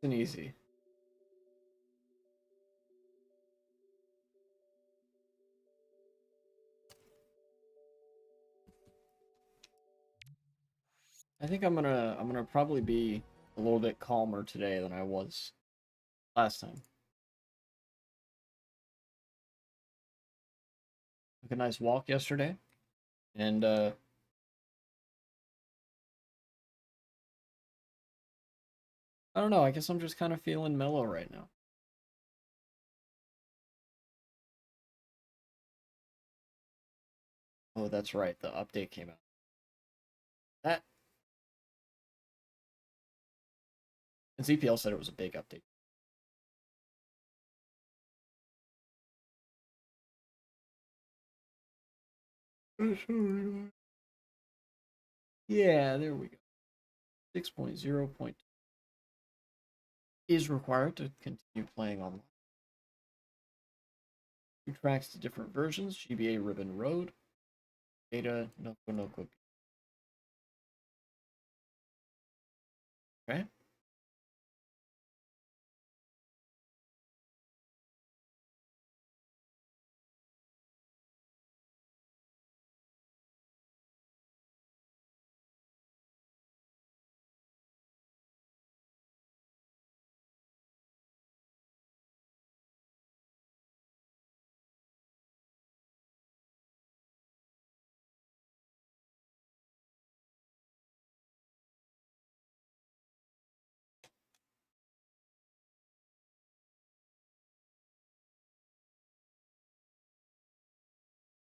and easy. I think I'm gonna probably be a little bit calmer today than I was last time. Took a nice walk yesterday, and I don't know. I guess I'm just kind of feeling mellow right now. Oh, that's right. The update came out. That and ZPL said it was a big update. Yeah, there we go. 6.0 is required to continue playing online. Two tracks to different versions: GBA Ribbon Road, Beta Noko Noko. Okay.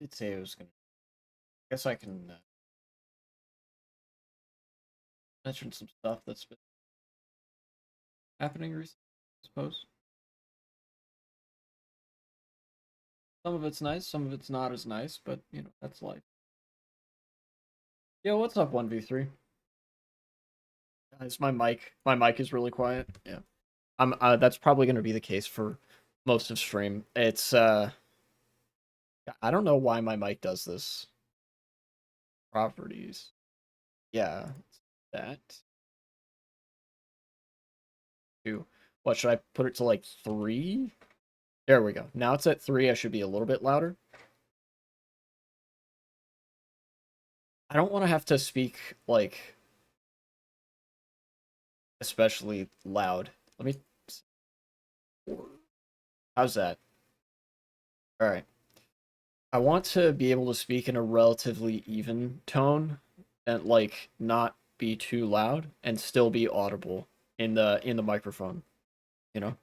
Did say it was gonna. I guess I can mention some stuff that's been happening recently. I suppose some of it's nice, some of it's not as nice, but that's life. Yeah, what's up, 1v3? Guys, my mic is really quiet. Yeah, I'm. That's probably gonna be the case for most of stream. It's I don't know why my mic does this. Properties. Yeah, that. Two. What should I put it to, like 3? There we go. Now it's at 3. I should be a little bit louder. I don't want to have to speak like especially loud. Let me. How's that? All right. I want to be able to speak in a relatively even tone and like not be too loud and still be audible in the microphone, you know?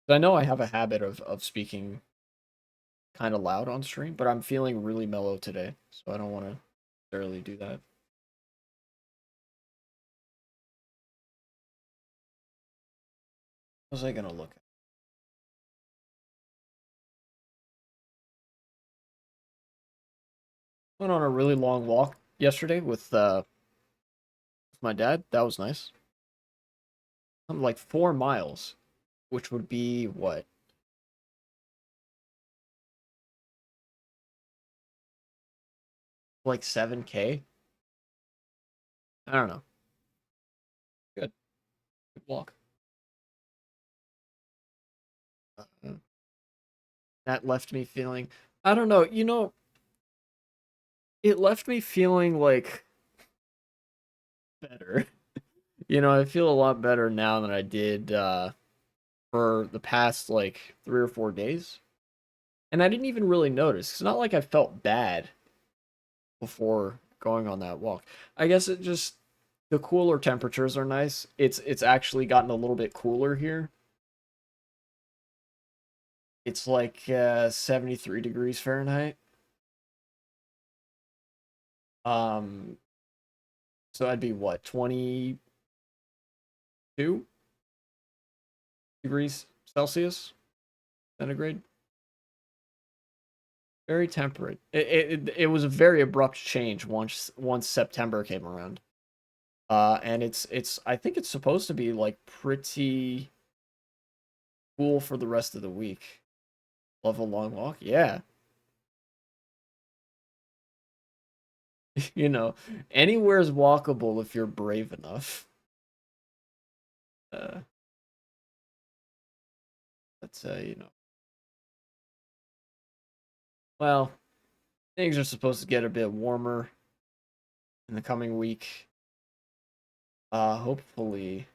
'Cause I know I have a habit of speaking kind of loud on stream, but I'm feeling really mellow today, so I don't want to necessarily do that. What was I gonna look at? Went on a really long walk yesterday with my dad. That was nice. I'm like 4 miles, which would be what, like 7K? I don't know. Good, good walk. Uh, that left me feeling, I don't know, it left me feeling like better. I feel a lot better now than I did for the past like 3 or 4 days. And I didn't even really notice. It's not like I felt bad before going on that walk. I guess it just the cooler temperatures are nice. It's actually gotten a little bit cooler here. It's like 73 degrees Fahrenheit. Um so that'd be what, 22 degrees Celsius centigrade. Very temperate. It was a very abrupt change once September came around. And it's I think it's supposed to be like pretty cool for the rest of the week. Love a long walk. Yeah. you know, Anywhere's walkable if you're brave enough. Uh, let's you know, well, things are supposed to get a bit warmer in the coming week. Hopefully,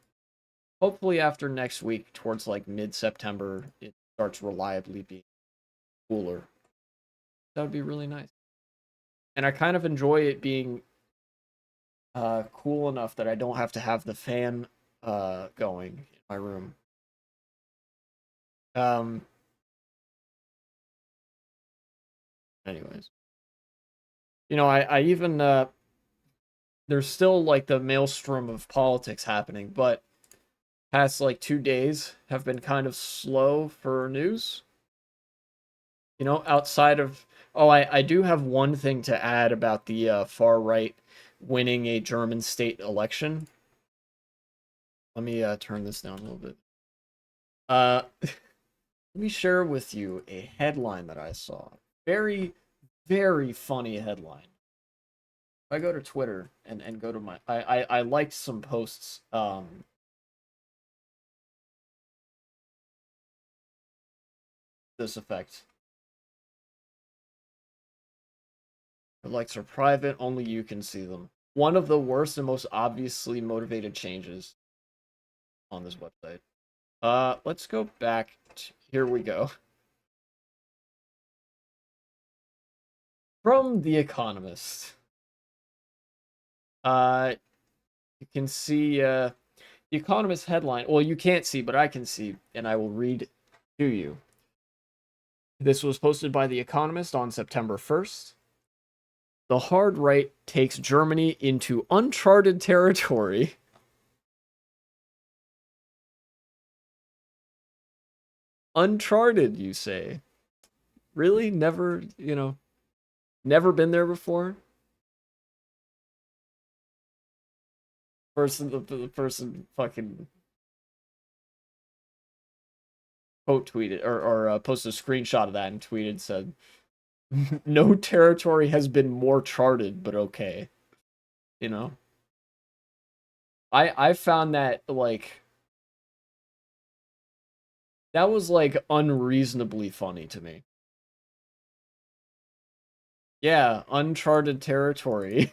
after next week, towards like mid-September, it starts reliably being cooler. That would be really nice. And I kind of enjoy it being cool enough that I don't have to have the fan going in my room. Um, anyways, I even there's still like the maelstrom of politics happening, but past like 2 days have been kind of slow for news. Outside of I do have one thing to add about the far right winning a German state election. Let me turn this down a little bit. Let me share with you a headline that I saw. Very, very funny headline. If I go to Twitter and go to my I liked some posts this effect. The likes are private, only you can see them. One of the worst and most obviously motivated changes on this website. Let's go back. Here we go. From The Economist. You can see The Economist headline. Well, you can't see, but I can see, and I will read to you. This was posted by The Economist on September 1st. The hard right takes Germany into uncharted territory. Uncharted, you say? Really? Never, never been there before? The person fucking quote tweeted or posted a screenshot of that and tweeted said, "No territory has been more charted, but okay." You know, I found that like that was like unreasonably funny to me. Yeah, uncharted territory.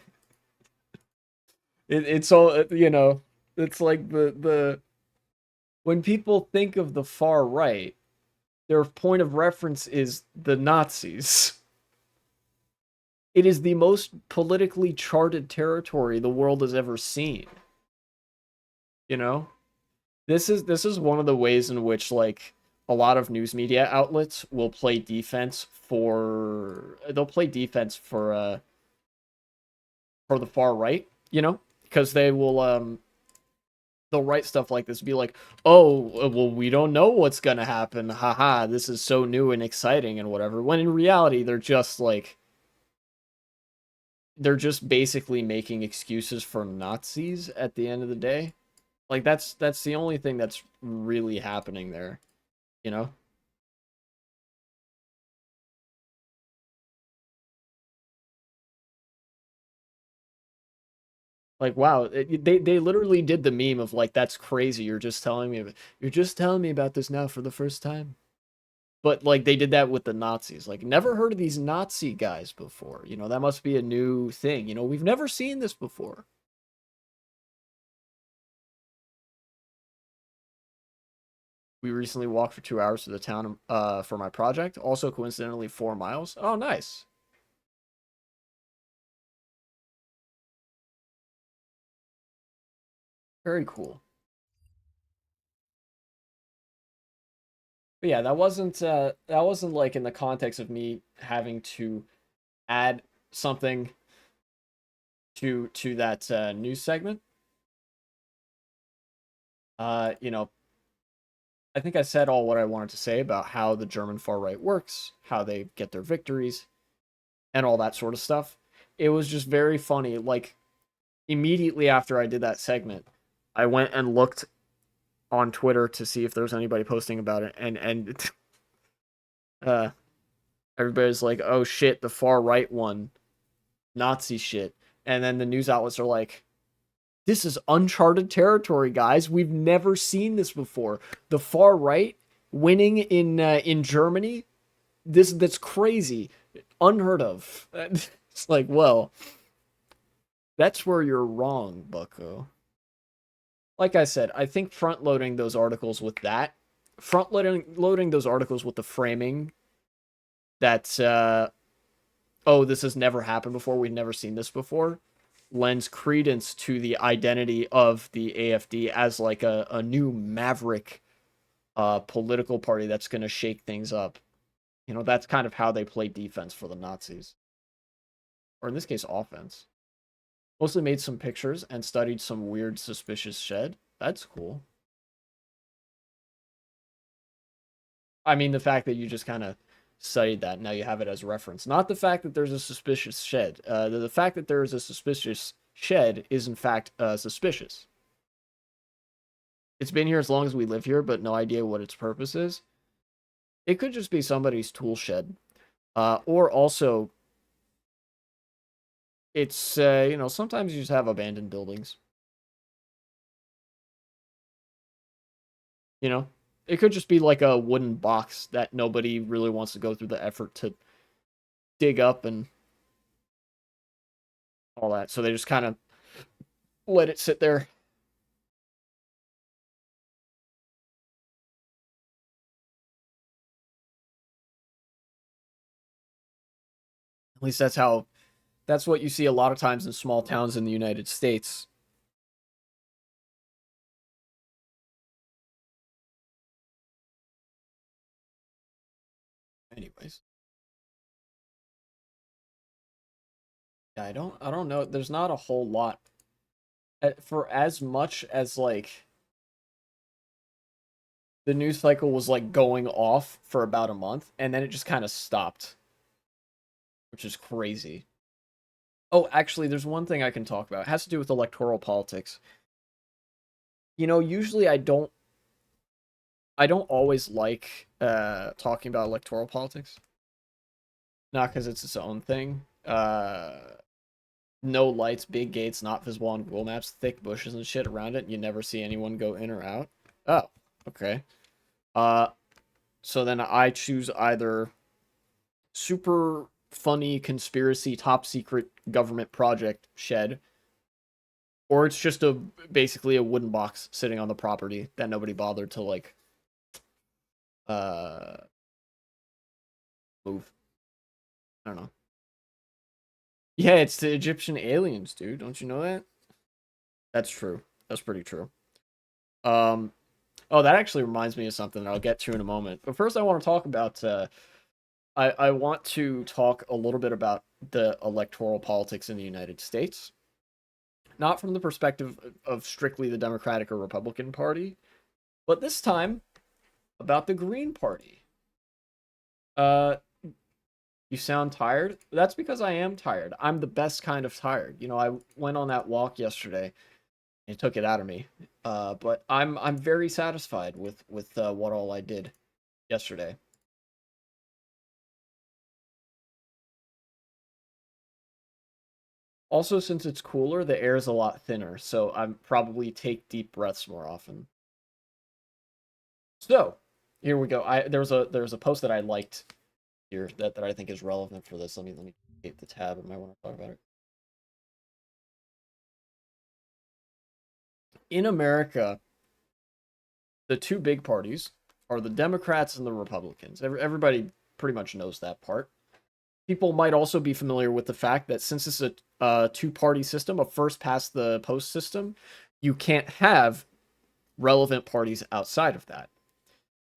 It's all It's like the when people think of the far right, their point of reference is the Nazis. It is the most politically charted territory the world has ever seen. You know, this is one of the ways in which like a lot of news media outlets will play defense for they'll play defense for the far right. Because they'll write stuff like this, be like, "Oh, well, we don't know what's gonna happen. Haha, this is so new and exciting and whatever." When in reality, they're just basically making excuses for Nazis at the end of the day. Like that's the only thing that's really happening there, you know? Like wow, they literally did the meme of like that's crazy. You're just telling me about this now for the first time. But like they did that with the Nazis. Like never heard of these Nazi guys before. That must be a new thing. We've never seen this before. We recently walked for 2 hours to the town for my project. Also coincidentally 4 miles. Oh, nice. Very cool. But yeah, that wasn't like in the context of me having to add something to that news segment. You know, I think I said all what I wanted to say about how the German far right works, how they get their victories, and all that sort of stuff. It was just very funny. Like immediately after I did that segment, I went and looked on Twitter to see if there was anybody posting about it, and uh, everybody's like, "Oh shit, the far right one, Nazi shit," and then the news outlets are like, This is uncharted territory, guys. We've never seen this before. The far right winning in Germany. That's crazy, unheard of. It's like, well, that's where you're wrong, Bucko. Like I said, I think front loading those articles with that, front loading those articles with the framing that oh, this has never happened before. We've never seen this before. Lends credence to the identity of the AFD as like a new maverick political party that's going to shake things up. You know, that's kind of how they play defense for the Nazis. Or in this case, offense. Mostly made some pictures and studied some weird, suspicious shed. That's cool. I mean, the fact that you just kind of studied that, now you have it as reference. Not the fact that there's a suspicious shed. The fact that there is a suspicious shed is, in fact, suspicious. It's been here as long as we live here, but no idea what its purpose is. It could just be somebody's tool shed. Or also, it's, you know, sometimes you just have abandoned buildings. You know? It could just be like a wooden box that nobody really wants to go through the effort to dig up and all that. So they just kind of let it sit there. At least that's what you see a lot of times in small towns in the United States. Anyways. Yeah, I don't know. There's not a whole lot for as much as like the news cycle was like going off for about a month and then it just kind of stopped, which is crazy. Oh, actually, there's one thing I can talk about. It has to do with electoral politics. You know, usually I don't always like talking about electoral politics. Not because it's its own thing. No lights, big gates, not visible on Google Maps, thick bushes and shit around it. And you never see anyone go in or out. Oh, okay. Uh, so then I choose either super funny conspiracy top secret government project shed, or it's just a basically a wooden box sitting on the property that nobody bothered to like uh move. I don't know. Yeah, it's the Egyptian aliens, dude. Don't you know that? That's true. That's pretty true. Um, oh, that actually reminds me of something that I'll get to in a moment. But first, I want to talk about. I want to talk a little bit about the electoral politics in the United States, not from the perspective of strictly the Democratic or Republican Party, but this time about the Green Party. Uh, you sound tired? That's because I am tired. I'm the best kind of tired. You know, I went on that walk yesterday. It took it out of me. But I'm very satisfied with what all I did yesterday. Also, since it's cooler, the air is a lot thinner, so I'm probably take deep breaths more often. So, here we go. There was a post that I liked here that I think is relevant for this. Let me take the tab. I might want to talk about it. In America, the two big parties are the Democrats and the Republicans. Everybody pretty much knows that part. People might also be familiar with the fact that since it's a two-party system, a first past the post system, you can't have relevant parties outside of that.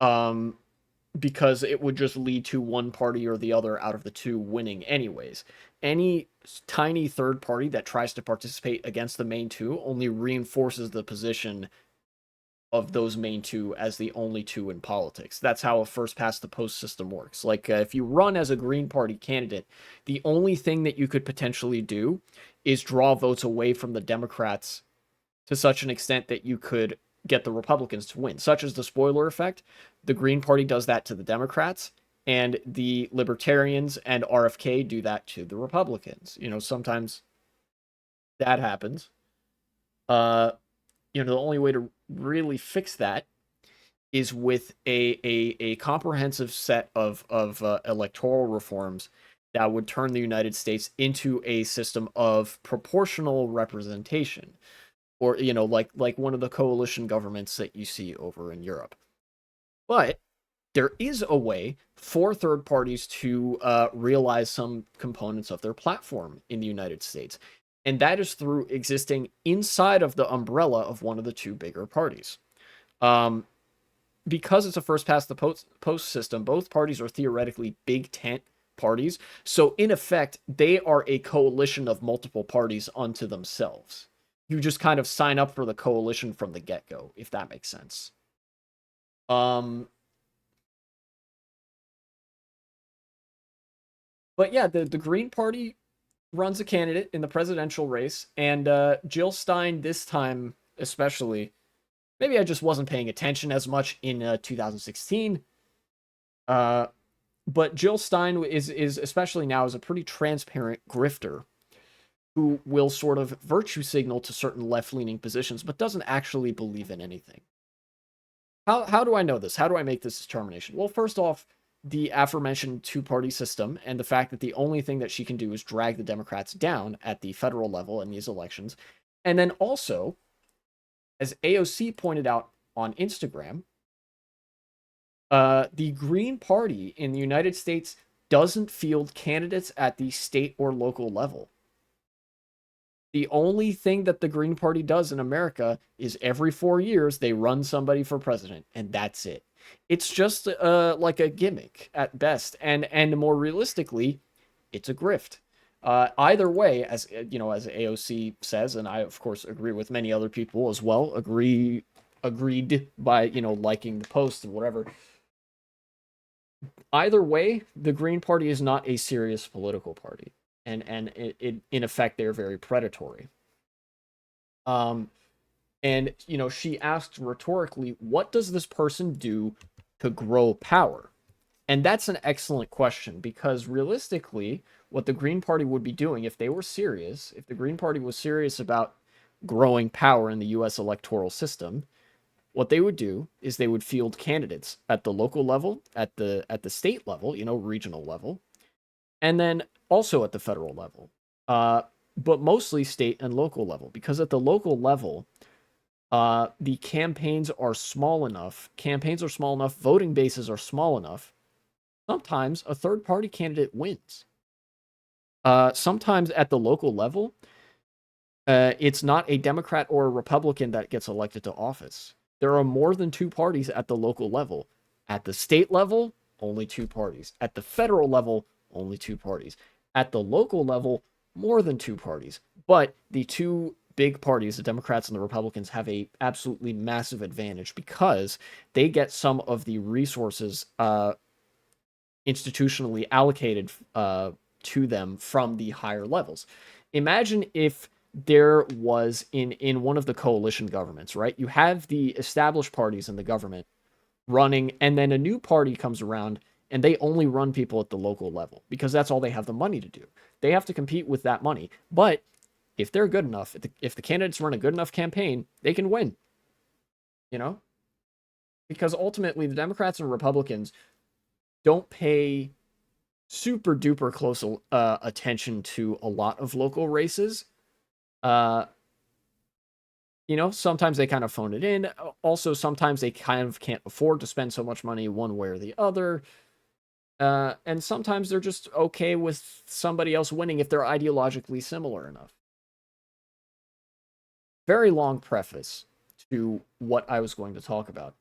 Um, because it would just lead to one party or the other out of the two winning anyways. Any tiny third party that tries to participate against the main two only reinforces the position of those main two as the only two in politics. That's how a first past the post system works. Like if you run as a Green Party candidate, the only thing that you could potentially do is draw votes away from the Democrats to such an extent that you could get the Republicans to win, such as the spoiler effect. The Green Party does that to the Democrats, and the Libertarians and RFK do that to the Republicans. You know, sometimes that happens. Uh, the only way to really fix that is with a comprehensive set of electoral reforms that would turn the United States into a system of proportional representation, or like one of the coalition governments that you see over in Europe. But there is a way for third parties to realize some components of their platform in the United States. And that is through existing inside of the umbrella of one of the two bigger parties. Um, because it's a first past the post system, both parties are theoretically big tent parties. So, in effect, they are a coalition of multiple parties unto themselves. You just kind of sign up for the coalition from the get go, if that makes sense. Um, but yeah, the Green Party runs a candidate in the presidential race, and Jill Stein this time especially. Maybe I just wasn't paying attention as much in 2016. Uh, but Jill Stein is especially now is a pretty transparent grifter who will sort of virtue signal to certain left leaning positions, but doesn't actually believe in anything. How do I know this? How do I make this determination? Well, first off, the aforementioned two-party system and the fact that the only thing that she can do is drag the Democrats down at the federal level in these elections. And then also, as AOC pointed out on Instagram, the Green Party in the United States doesn't field candidates at the state or local level. The only thing that the Green Party does in America is every 4 years they run somebody for president, and that's it. It's just like a gimmick at best, and more realistically, it's a grift. Either way, as as AOC says, and I of course agree with many other people as well. Agreed by liking the post and whatever. Either way, the Green Party is not a serious political party, and in effect they're very predatory. Um, and she asked rhetorically, "What does this person do to grow power?" And that's an excellent question because realistically, what the Green Party would be doing if they were serious, if the Green Party was serious about growing power in the U.S. electoral system, what they would do is they would field candidates at the local level, at the state level, regional level, and then also at the federal level, uh, but mostly state and local level, because at the local level, the campaigns are small enough, voting bases are small enough. Sometimes a third party candidate wins. Sometimes at the local level, it's not a Democrat or a Republican that gets elected to office. There are more than two parties at the local level. At the state level, only two parties. At the federal level, only two parties. At the local level, more than two parties. But the two big parties, the Democrats and the Republicans, have a absolutely massive advantage because they get some of the resources institutionally allocated to them from the higher levels. Imagine if there was in one of the coalition governments, right? You have the established parties in the government running, and then a new party comes around and they only run people at the local level because that's all they have the money to do. They have to compete with that money. But if they're good enough, if the candidates run a good enough campaign, they can win, you know? Because ultimately the Democrats and Republicans don't pay super duper close attention to a lot of local races. Uh, sometimes they kind of phone it in. Also, sometimes they kind of can't afford to spend so much money one way or the other. And sometimes they're just okay with somebody else winning if they're ideologically similar enough. Very long preface to what I was going to talk about.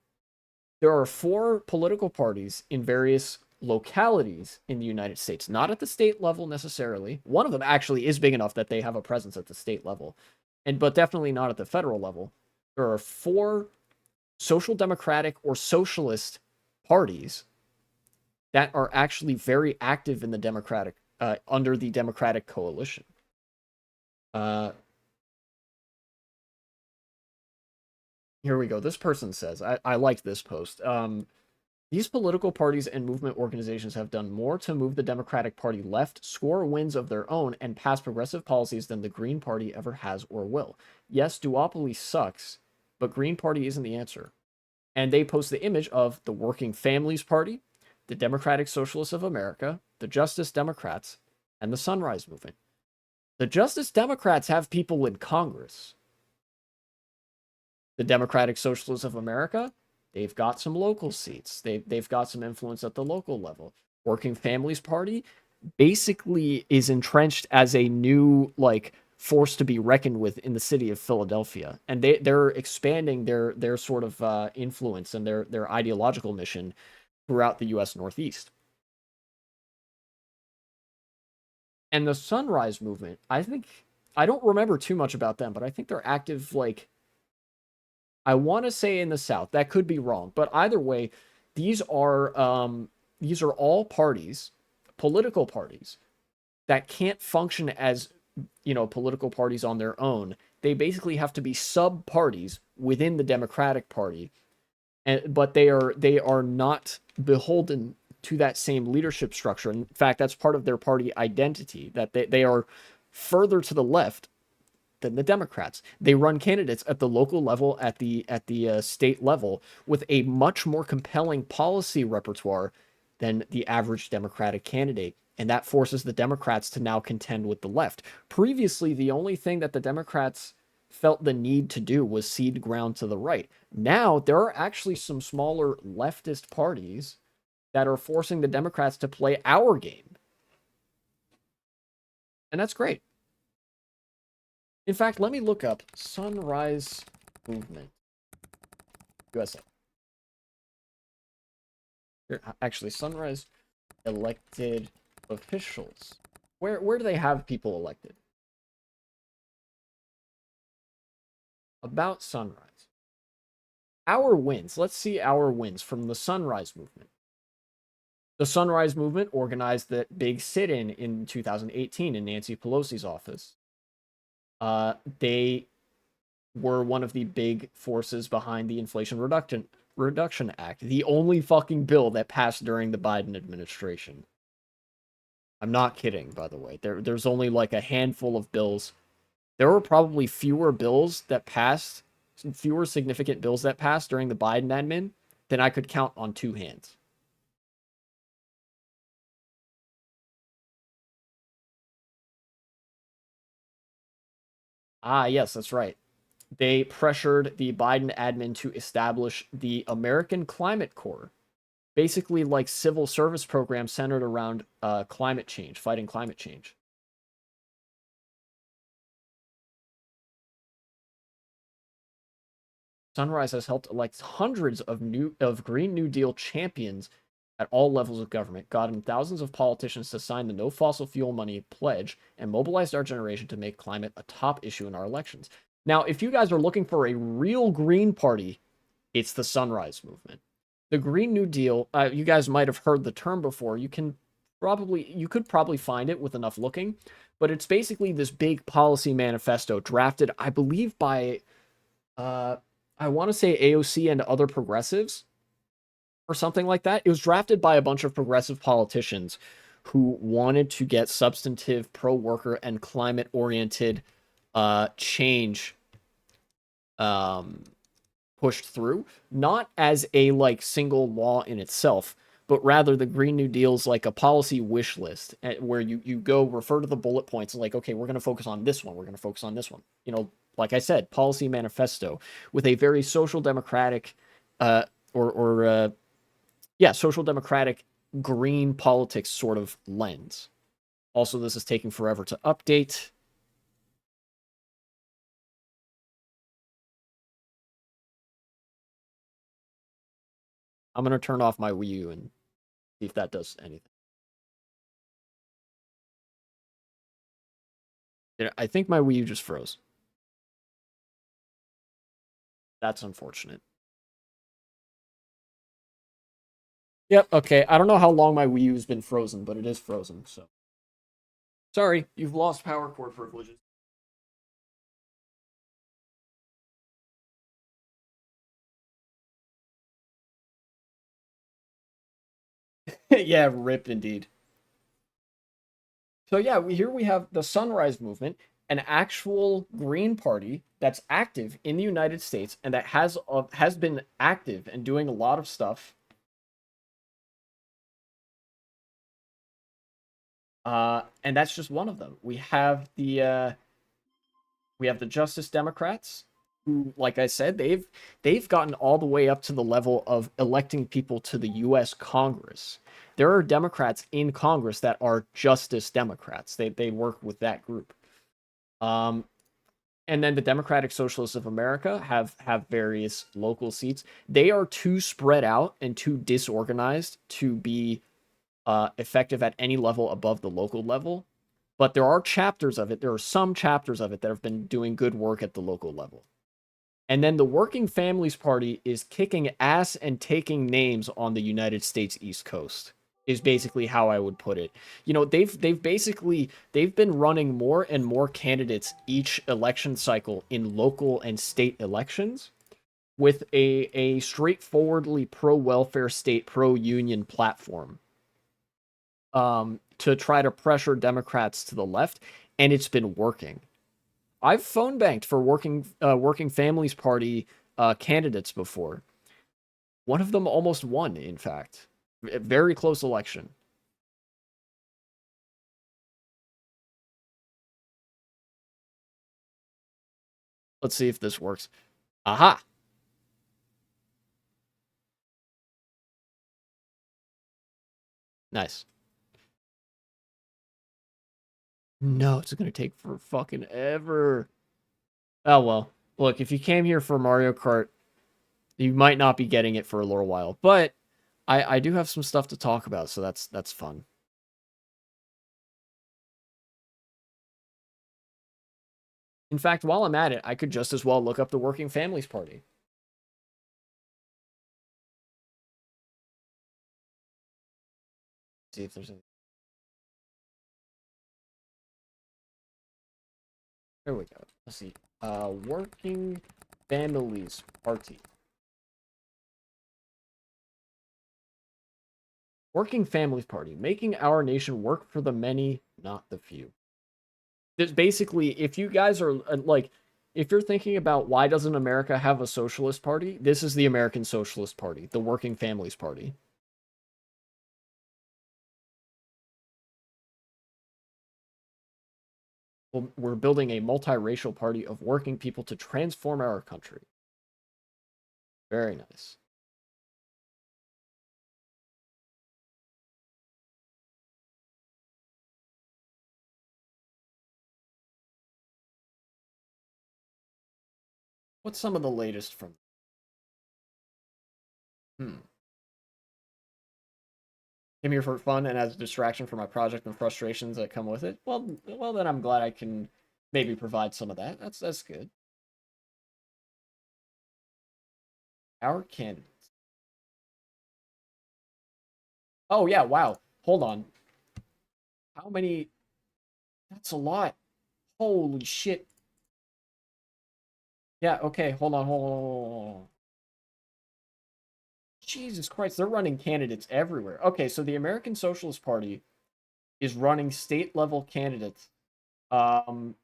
There are four political parties in various localities in the United States, not at the state level necessarily. One of them actually is big enough that they have a presence at the state level, but definitely not at the federal level. There are four social democratic or socialist parties that are actually very active in the Democratic under the Democratic coalition. Uh, Here we go. This person says, I liked this post. These political parties and movement organizations have done more to move the Democratic Party left, score wins of their own, and pass progressive policies than the Green Party ever has or will. Yes, duopoly sucks, but Green Party isn't the answer. And they post the image of the Working Families Party, the Democratic Socialists of America, the Justice Democrats, and the Sunrise Movement. The Justice Democrats have people in Congress. The Democratic Socialists of America, they've got some local seats. They've got some influence at the local level. Working Families Party basically is entrenched as a new like force to be reckoned with in the city of Philadelphia, and they're expanding their sort of influence and their ideological mission throughout the U.S. Northeast. And the Sunrise Movement, I think I don't remember too much about them, but I think they're active like I want to say in the South. That could be wrong, but either way, these are these are all parties, political parties that can't function as political parties on their own. They basically have to be sub parties within the Democratic Party, but they are not beholden to that same leadership structure. In fact, that's part of their party identity that they are further to the left than the Democrats. They run candidates at the local level, at the state level, with a much more compelling policy repertoire than the average Democratic candidate. And that forces the Democrats to now contend with the left. Previously, the only thing that the Democrats felt the need to do was cede ground to the right. Now, there are actually some smaller leftist parties that are forcing the Democrats to play our game. And that's great. In fact, let me look up Sunrise Movement USA. Actually, Sunrise elected officials. Where do they have people elected? About Sunrise. Our wins. Let's see our wins from the Sunrise Movement. The Sunrise Movement organized that big sit-in in 2018 in Nancy Pelosi's office. They were one of the big forces behind the Inflation Reduction Act, the only fucking bill that passed during the Biden administration. I'm not kidding, by the way. There's only like a handful of bills. There were probably fewer bills that passed, fewer significant bills that passed during the Biden admin than I could count on two hands. Ah, yes, that's right. They pressured the Biden admin to establish the American Climate Corps, basically like civil service programs centered around climate change, fighting climate change. Sunrise has helped elect hundreds of Green New Deal champions at all levels of government, gotten thousands of politicians to sign the no fossil fuel money pledge, and mobilized our generation to make climate a top issue in our elections. Now, if you guys are looking for a real Green Party, it's the Sunrise Movement. The Green New Deal, you guys might have heard the term before. You could probably find it with enough looking, but it's basically this big policy manifesto drafted, I believe, by uh, I want to say AOC and other progressives or something like that. It was drafted by a bunch of progressive politicians who wanted to get substantive pro-worker and climate-oriented change um, pushed through, not as a like single law in itself, but rather the Green New Deal's like a policy wish list where you go refer to the bullet points and like, okay, we're going to focus on this one. We're going to focus on this one. Like I said, policy manifesto with a very social democratic, or yeah, social democratic green politics sort of lens. Also, this is taking forever to update. I'm going to turn off my Wii U and see if that does anything. I think my Wii U just froze. That's unfortunate. Yep, okay. I don't know how long my Wii U's been frozen, but it is frozen, so. Sorry, you've lost power cord privileges. Yeah, rip indeed. So yeah, here we have the Sunrise Movement, an actual Green Party that's active in the United States and that has been active and doing a lot of stuff. And that's just one of them. We have the Justice Democrats, who, like I said, they've gotten all the way up to the level of electing people to the U.S. Congress. There are Democrats in Congress that are Justice Democrats. They work with that group. Um, and then the Democratic Socialists of America have various local seats. They are too spread out and too disorganized to be effective at any level above the local level. But there are chapters of it. There are some chapters of it that have been doing good work at the local level. And then the Working Families Party is kicking ass and taking names on the United States East Coast. Is basically how I would put it. You know, they've been running more and more candidates each election cycle in local and state elections with a straightforwardly pro welfare state, pro union platform, to try to pressure Democrats to the left, and it's been working. I've phone banked for Working Families Party candidates before. One of them almost won, in fact. A very close election. Let's see if this works. Aha! Nice. No, it's gonna take for fucking ever. Oh well. Look, if you came here for Mario Kart, you might not be getting it for a little while. But I do have some stuff to talk about, so that's fun. In fact, while I'm at it, I could just as well look up the Working Families Party. See if there's any. There we go. Let's see. Working Families Party. Working Families Party, making our nation work for the many, not the few. There's basically, if you guys are like, if you're thinking about why doesn't America have a socialist party, this is the American Socialist Party, the Working Families Party. Well, we're building a multiracial party of working people to transform our country. Very nice. What's some of the latest from? Hmm. Came here for fun and as a distraction for my project and frustrations that come with it. Well, then I'm glad I can maybe provide some of that. That's good. Our candidates. Oh yeah, wow. Hold on. How many? That's a lot. Holy shit. Yeah. Okay. Hold on. Jesus Christ, they're running candidates everywhere. Okay, so the American Socialist Party is running state level candidates, um,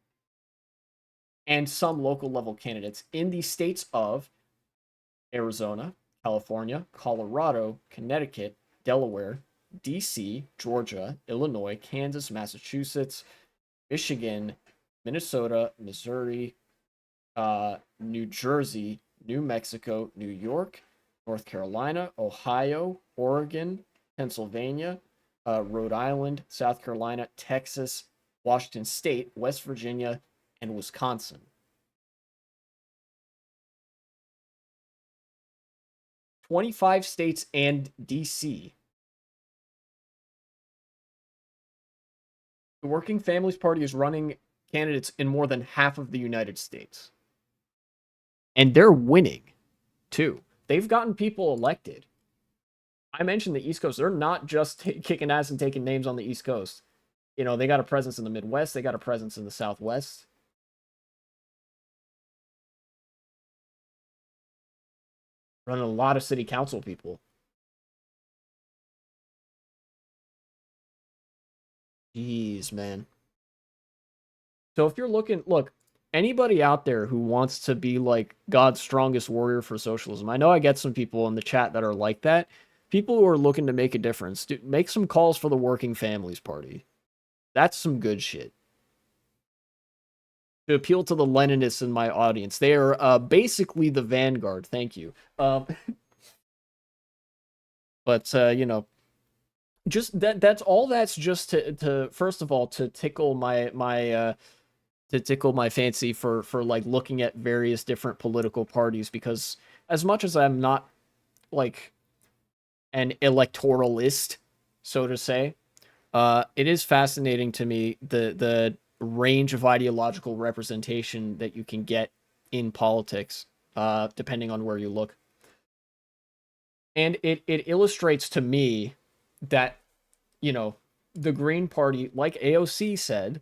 and some local level candidates in the states of Arizona, California, Colorado, Connecticut, Delaware, DC, Georgia, Illinois, Kansas, Massachusetts, Michigan, Minnesota, Missouri, New Jersey, New Mexico, New York, North Carolina, Ohio, Oregon, Pennsylvania, Rhode Island, South Carolina, Texas, Washington State, West Virginia, and Wisconsin. 25 states and DC. The Working Families Party is running candidates in more than half of the United States. And they're winning too. They've gotten people elected. I mentioned the East Coast. They're not just kicking ass and taking names on the East Coast. You know, they got a presence in the Midwest, they got a presence in the Southwest. Running a lot of city council people. Jeez, man. So if you're looking, look, anybody out there who wants to be like God's strongest warrior for socialism, I know I get some people in the chat that are like that. People who are looking to make a difference, dude, make some calls for the Working Families Party. That's some good shit. To appeal to the Leninists in my audience, they are basically the vanguard. Thank you. But you know, just that's all. That's just to first of all to tickle my fancy for like looking at various different political parties, because as much as I'm not like an electoralist, so to say, it is fascinating to me the range of ideological representation that you can get in politics, depending on where you look. And it illustrates to me that, you know, the Green Party, like AOC said,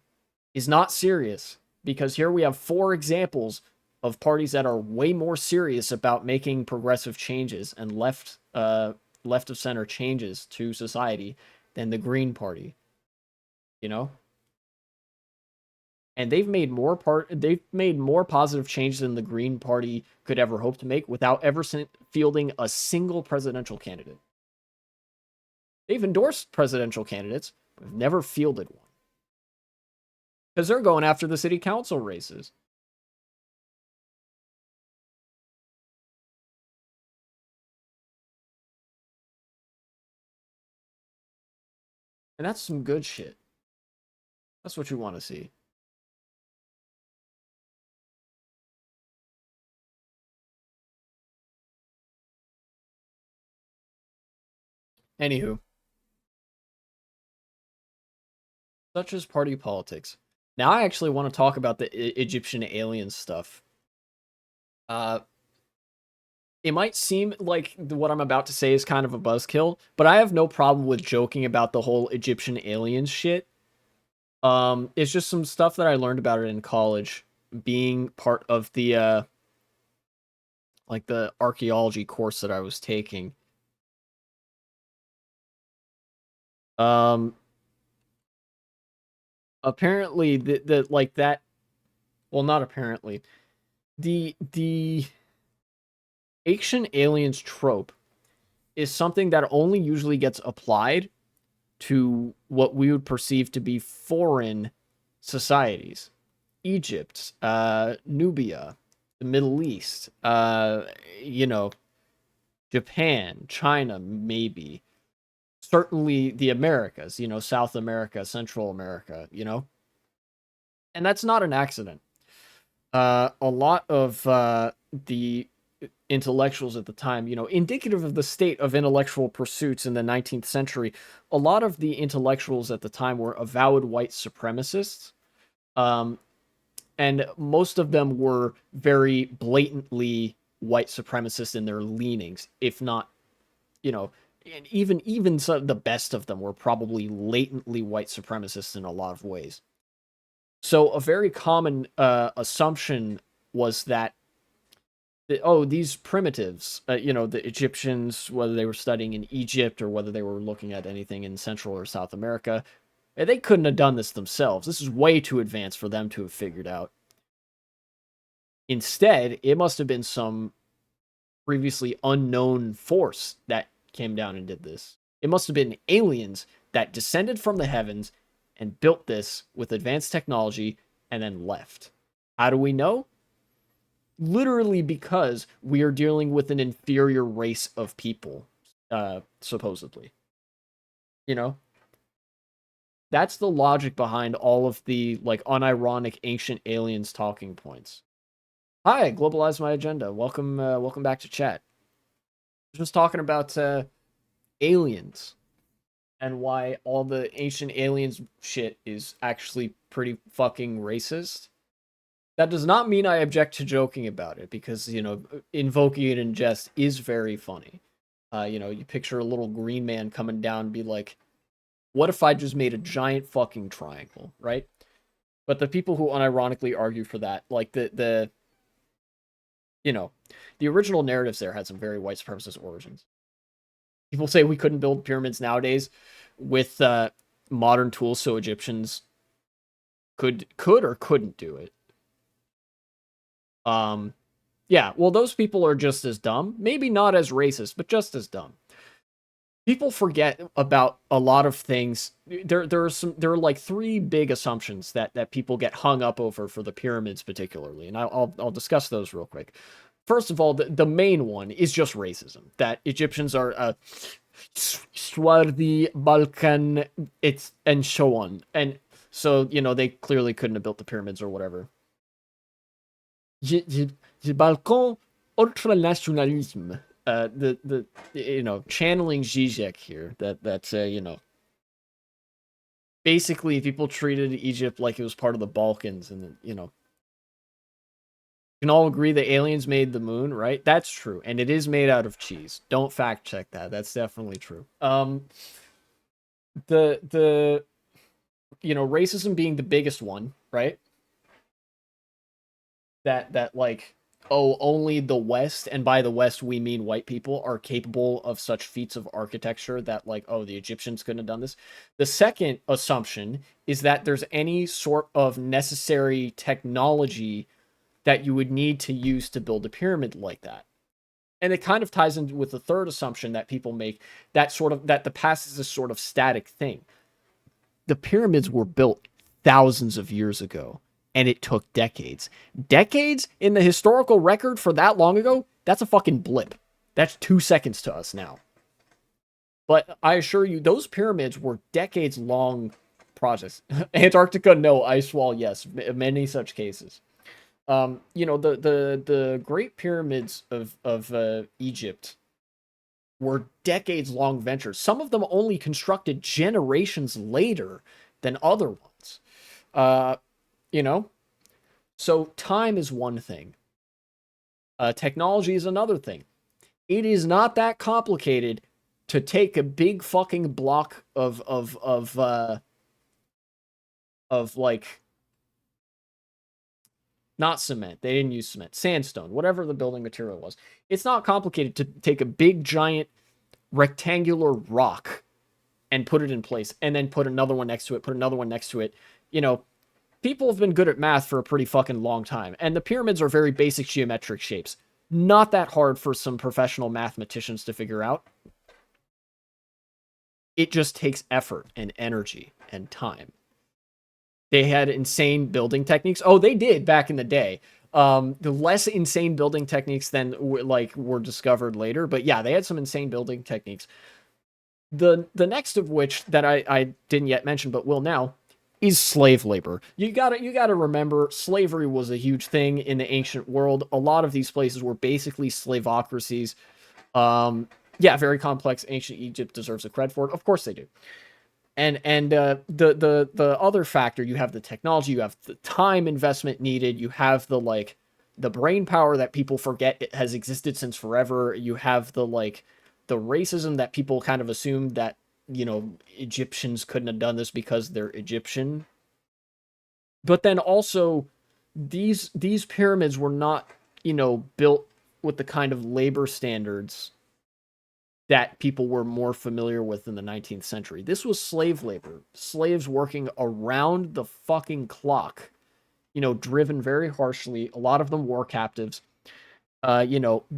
is not serious, because here we have four examples of parties that are way more serious about making progressive changes and left of center changes to society than the Green Party, you know? And they've made more positive changes than the Green Party could ever hope to make without ever fielding a single presidential candidate. They've endorsed presidential candidates, but have never fielded one. Because they're going after the city council races. And that's some good shit. That's what you want to see. Anywho, such as party politics. Now I actually want to talk about the Egyptian alien stuff. Uh, it might seem like what I'm about to say is kind of a buzzkill, but I have no problem with joking about the whole Egyptian aliens shit. It's just some stuff that I learned about it in college, being part of the like the archaeology course that I was taking. Um, apparently the like that, well, not apparently. The ancient aliens trope is something that only usually gets applied to what we would perceive to be foreign societies. Egypt, Nubia, the Middle East, you know, Japan, China, maybe. Certainly the Americas, you know, South America, Central America, you know? And that's not an accident. A lot of the intellectuals at the time, you know, indicative of the state of intellectual pursuits in the 19th century, a lot of the intellectuals at the time were avowed white supremacists. Um, and most of them were very blatantly white supremacist in their leanings, if not, you know, and even some of the best of them were probably latently white supremacists in a lot of ways. So a very common assumption was that, oh, these primitives, you know, the Egyptians, whether they were studying in Egypt or whether they were looking at anything in Central or South America, they couldn't have done this themselves. This is way too advanced for them to have figured out. Instead, it must have been some previously unknown force that came down and did this. It must have been aliens that descended from the heavens and built this with advanced technology and then left. How do we know? Literally because we are dealing with an inferior race of people, supposedly. You know? That's the logic behind all of the like unironic ancient aliens talking points. Hi, globalize my agenda. Welcome back to chat. Just talking about aliens and why all the ancient aliens shit is actually pretty fucking racist. That does not mean I object to joking about it, because, you know, invoking it in jest is very funny. You know, you picture a little green man coming down and be like, what if I just made a giant fucking triangle, right? But the people who unironically argue for that, like the you know, the original narratives there had some very white supremacist origins. People say we couldn't build pyramids nowadays with modern tools so Egyptians could or couldn't do it. Yeah, well, those people are just as dumb. Maybe not as racist, but just as dumb. People forget about a lot of things. There are like three big assumptions that people get hung up over for the pyramids particularly, and I'll discuss those real quick. First of all, the main one is just racism. That Egyptians are Swardi, Balkan, it's and so on. And so, they clearly couldn't have built the pyramids or whatever. The Balkan ultranationalism. The channeling Zizek here. That's basically people treated Egypt like it was part of the Balkans, and can all agree the aliens made the moon, right? That's true, and it is made out of cheese. Don't fact check that. That's definitely true. The racism being the biggest one, right? That like, oh, only the West, and by the West we mean white people, are capable of such feats of architecture that, like, oh, the Egyptians couldn't have done this. The second assumption is that there's any sort of necessary technology that you would need to use to build a pyramid like that. And it kind of ties in with the third assumption that people make, that the past is a sort of static thing. The pyramids were built thousands of years ago, and it took decades. Decades in the historical record for that long ago, that's a fucking blip. That's 2 seconds to us now. But I assure you, those pyramids were decades long projects. Antarctica, no. Ice wall, yes. Many such cases. The Great Pyramids of Egypt were decades long ventures. Some of them only constructed generations later than other ones. You know, so time is one thing. Technology is another thing. It is not that complicated to take a big fucking block of like, not cement. They didn't use cement. Sandstone, whatever the building material was. It's not complicated to take a big giant rectangular rock and put it in place, and then put another one next to it, put another one next to it. People have been good at math for a pretty fucking long time, and the pyramids are very basic geometric shapes. Not that hard for some professional mathematicians to figure out. It just takes effort and energy and time. They had insane building techniques. Oh, they did back in the day. The less insane building techniques than were discovered later, but yeah, they had some insane building techniques. The next of which that I didn't yet mention, but will now, is slave labor. You gotta remember, slavery was a huge thing in the ancient world. A lot of these places were basically slavocracies. Yeah, very complex. Ancient Egypt deserves a cred for it. Of course they do. And the other factor, you have the technology, you have the time investment needed, you have the brain power that people forget it has existed since forever. You have the racism that people kind of assume that Egyptians couldn't have done this because they're Egyptian. But then also, these pyramids were not built with the kind of labor standards that people were more familiar with in the 19th century. This was slave labor. Slaves working around the fucking clock, driven very harshly. A lot of them war captives,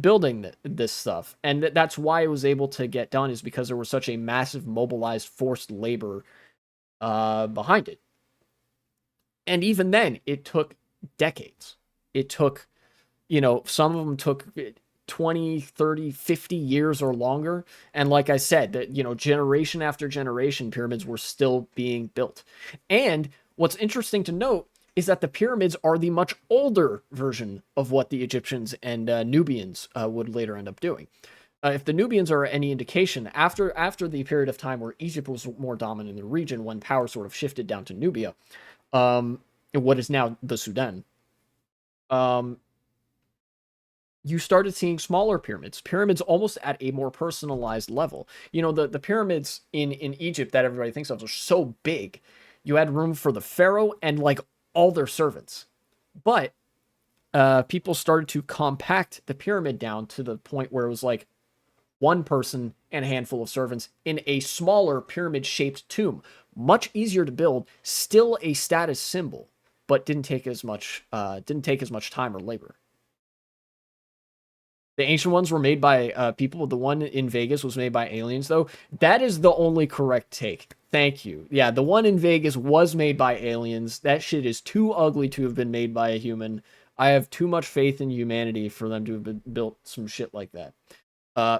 building this stuff. And that's why it was able to get done, is because there was such a massive mobilized forced labor behind it. And even then, it took decades. It took, some of them took 20, 30, 50 years or longer. And like I said, that generation after generation, pyramids were still being built. And what's interesting to note is that the pyramids are the much older version of what the Egyptians and Nubians would later end up doing. If the Nubians are any indication, after the period of time where Egypt was more dominant in the region, when power sort of shifted down to Nubia, what is now the Sudan, you started seeing smaller pyramids almost at a more personalized level. The pyramids in Egypt that everybody thinks of are so big. You had room for the pharaoh and all their servants. But people started to compact the pyramid down to the point where it was like one person and a handful of servants in a smaller pyramid-shaped tomb. much easier to build, still a status symbol, but didn't take as much time or labor. The ancient ones were made by people. The one in Vegas was made by aliens, though. That is the only correct take. Thank you. Yeah, the one in Vegas was made by aliens. That shit is too ugly to have been made by a human. I have too much faith in humanity for them to have built some shit like that. Uh,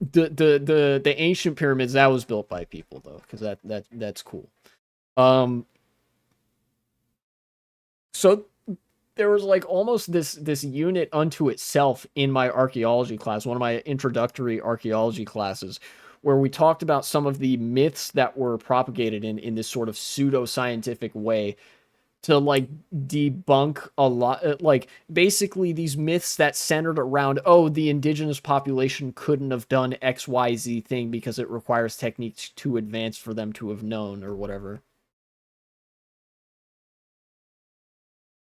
the ancient pyramids, that was built by people though, because that's cool. Um, so there was like almost this unit unto itself in my archaeology class, one of my introductory archaeology classes, where we talked about some of the myths that were propagated in this sort of pseudo scientific way to like debunk a lot, like basically these myths that centered around, oh, the indigenous population couldn't have done XYZ thing because it requires techniques too advanced for them to have known or whatever.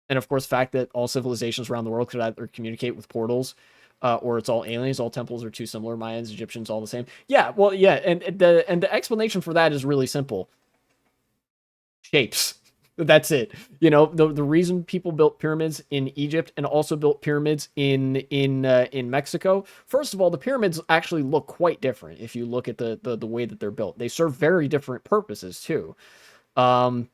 And of course, the fact that all civilizations around the world could either communicate with portals, or it's all aliens. All temples are too similar. Mayans, Egyptians, all the same. Yeah, well, yeah, and the explanation for that is really simple: shapes. That's it. You know, the reason people built pyramids in Egypt and also built pyramids in Mexico. First of all, the pyramids actually look quite different if you look at the way that they're built. They serve very different purposes too. Um,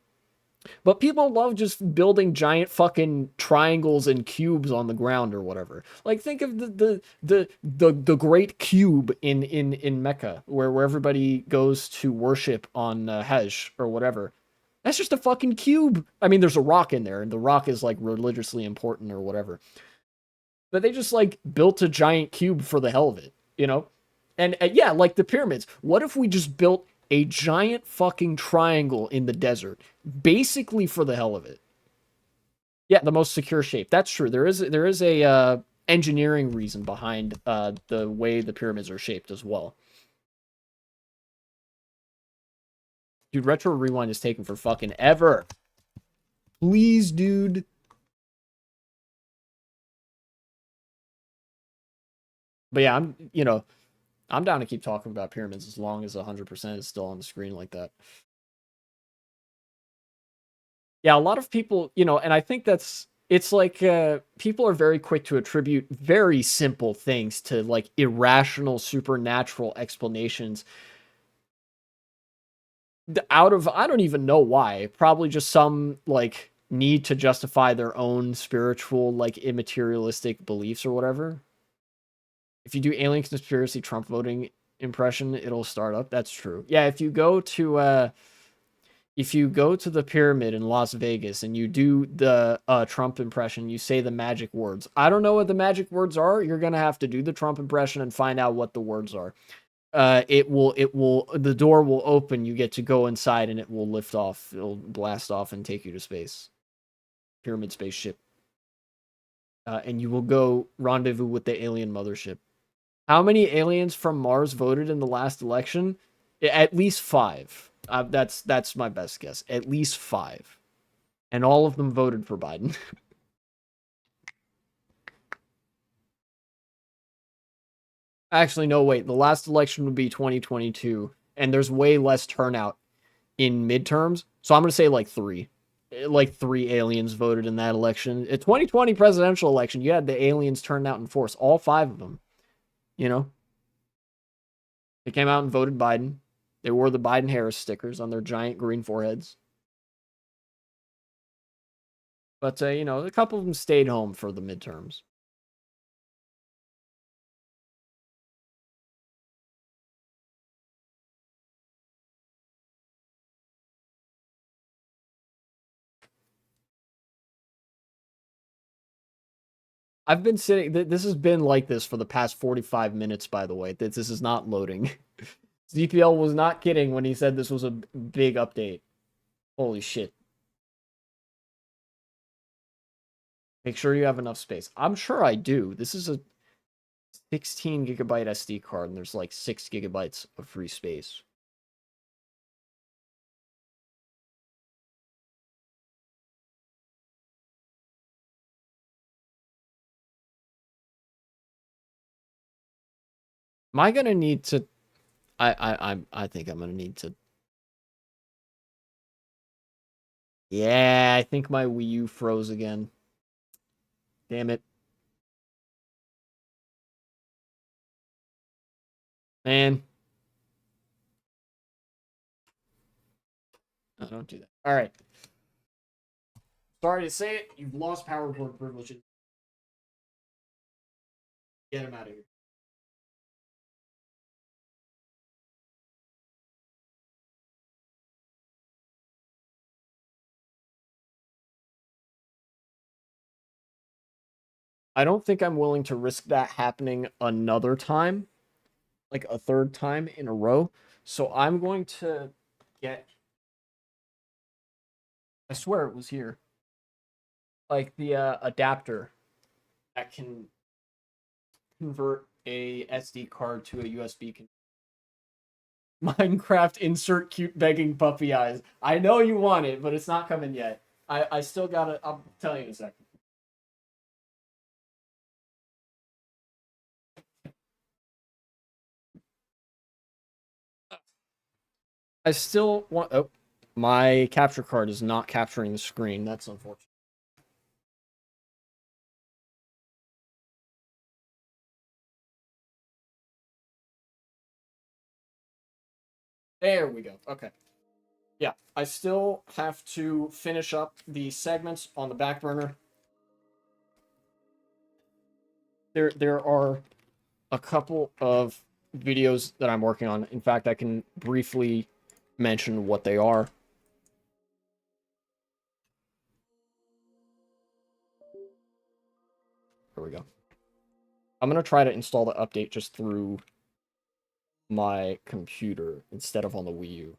but people love just building giant fucking triangles and cubes on the ground or whatever. Like think of the great cube in Mecca where everybody goes to worship on Hajj or whatever. That's just a fucking cube. I mean, there's a rock in there, and the rock is like religiously important or whatever. But they just like built a giant cube for the hell of it, you know? And yeah, like the pyramids. What if we just built a giant fucking triangle in the desert, basically for the hell of it? Yeah, the most secure shape. That's true. There is a engineering reason behind the way the pyramids are shaped as well. Dude, Retro Rewind is taking for fucking ever. Please, dude. But yeah, I'm down to keep talking about pyramids as long as 100% is still on the screen like that. Yeah, a lot of people, and I think it's like people are very quick to attribute very simple things to like irrational supernatural explanations out of I don't even know why. Probably just some like need to justify their own spiritual like immaterialistic beliefs or whatever. If you do alien conspiracy Trump voting impression, it'll start up. That's true. Yeah, if you go to the pyramid in Las Vegas and you do the Trump impression, you say the magic words. I don't know what the magic words are. You're gonna have to do the Trump impression and find out what the words are. The door will open. You get to go inside and it will lift off. It'll blast off and take you to space. Pyramid spaceship. And you will go rendezvous with the alien mothership. How many aliens from Mars voted in the last election? At least five. That's my best guess. At least five, and all of them voted for Biden. Actually, no, wait. The last election would be 2022, and there's way less turnout in midterms. So I'm gonna say like three. Like three aliens voted in that election. A 2020 presidential election, you had the aliens turned out in force. All five of them. You know, they came out and voted Biden. They wore the Biden Harris stickers on their giant green foreheads. But a couple of them stayed home for the midterms. I've been sitting. This has been like this for the past 45 minutes. By the way, this is not loading. ZPL was not kidding when he said this was a big update. Holy shit! Make sure you have enough space. I'm sure I do. This is a 16 gigabyte SD card, and there's like 6 gigabytes of free space. Am I gonna need to? I think I'm gonna need to Yeah, I think my Wii U froze again. Damn it. Man. No, don't do that. All right. Sorry to say it. You've lost PowerPoint privileges. Get him out of here. I don't think I'm willing to risk that happening another time, like a third time in a row. So I'm going to get. I swear it was here. Like the adapter that can convert a SD card to a USB. Minecraft insert cute begging puppy eyes. I know you want it, but it's not coming yet. I still gotta. I'll tell you in a second. I still want. Oh, my capture card is not capturing the screen. That's unfortunate. There we go. Okay. Yeah, I still have to finish up the segments on the back burner. There are a couple of videos that I'm working on. In fact, I can briefly mention what they are. Here we go. I'm gonna try to install the update just through my computer instead of on the Wii U.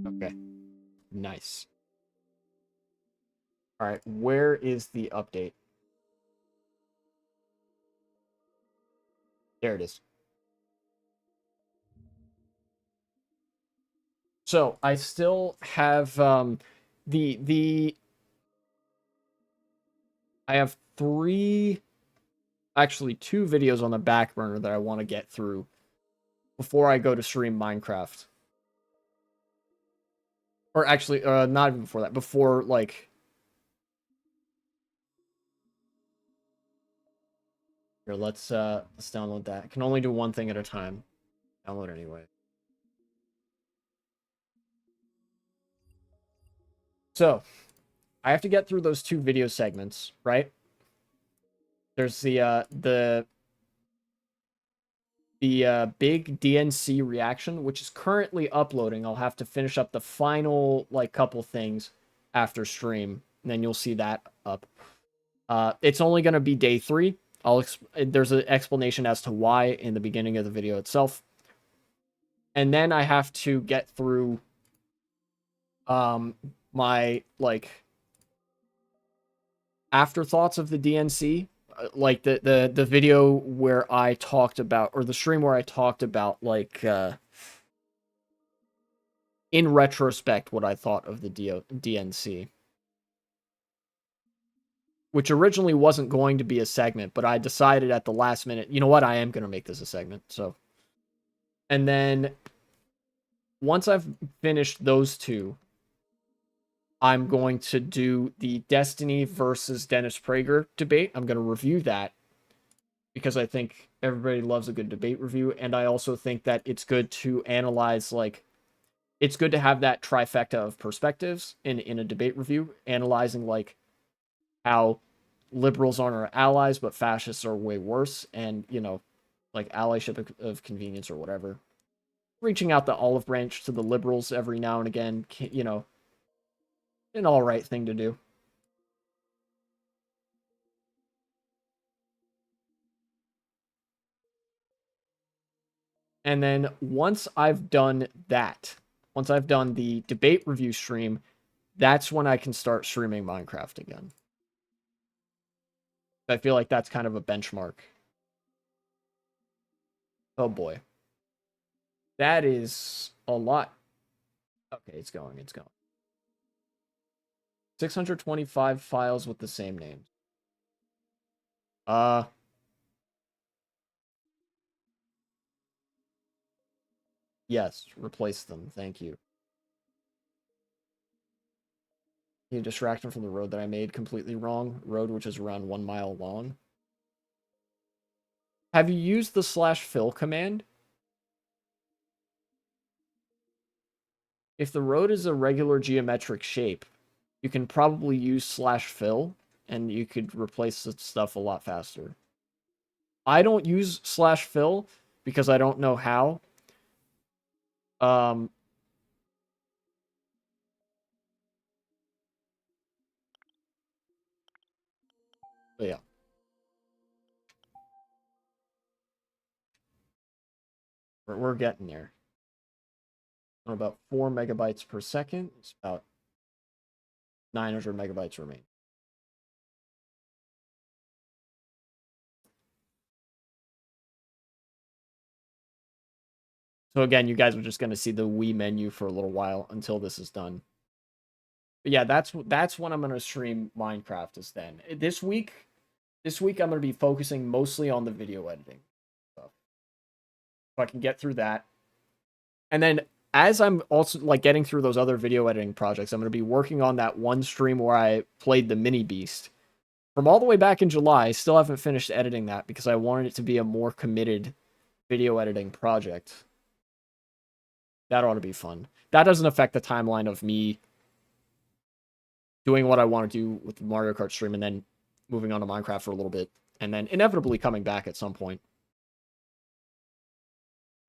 Okay. Nice. All right, where is the update? There it is. So I still have the I have three, actually two videos on the back burner that I want to get through before I go to stream Minecraft. Or actually, not even before that. Before like, here, let's download that. I can only do one thing at a time. Download anyway. So I have to get through those two video segments, right? There's the big DNC reaction, which is currently uploading. I'll have to finish up the final like couple things after stream, and then you'll see that up. It's only going to be day 3. There's an explanation as to why in the beginning of the video itself, and then I have to get through my like afterthoughts of the DNC, like the video where I talked about, or the stream where I talked about like in retrospect what I thought of the DNC, which originally wasn't going to be a segment, but I decided at the last minute, you know what, I am going to make this a segment. So, and then once I've finished those two, I'm going to do the Destiny versus Dennis Prager debate. I'm going to review that because I think everybody loves a good debate review, and I also think that it's good to analyze, like, it's good to have that trifecta of perspectives in a debate review, analyzing like how liberals aren't our allies, but fascists are way worse, and like allyship of convenience or whatever. Reaching out the olive branch to the liberals every now and again, an all right thing to do. And then once I've done that, once I've done the debate review stream, that's when I can start streaming Minecraft again. I feel like that's kind of a benchmark. Oh boy. That is a lot. Okay, it's going, it's going. 625 files with the same names. Uh, Yes, replace them. Thank you. You distract them from the road that I made completely wrong. Road which is around 1 mile long. Have you used the /fill command? If the road is a regular geometric shape, you can probably use /fill and you could replace the stuff a lot faster. I don't use /fill because I don't know how. Um, but yeah, we're getting there. About 4 megabytes per second. It's about 900 megabytes remain. So again, you guys are just going to see the Wii menu for a little while until this is done. But yeah, that's when I'm going to stream Minecraft is then. This week I'm going to be focusing mostly on the video editing stuff. If I can get through that. And then as I'm also like getting through those other video editing projects, I'm going to be working on that one stream where I played the mini beast. From all the way back in July, I still haven't finished editing that because I wanted it to be a more committed video editing project. That ought to be fun. That doesn't affect the timeline of me doing what I want to do with the Mario Kart stream and then moving on to Minecraft for a little bit and then inevitably coming back at some point.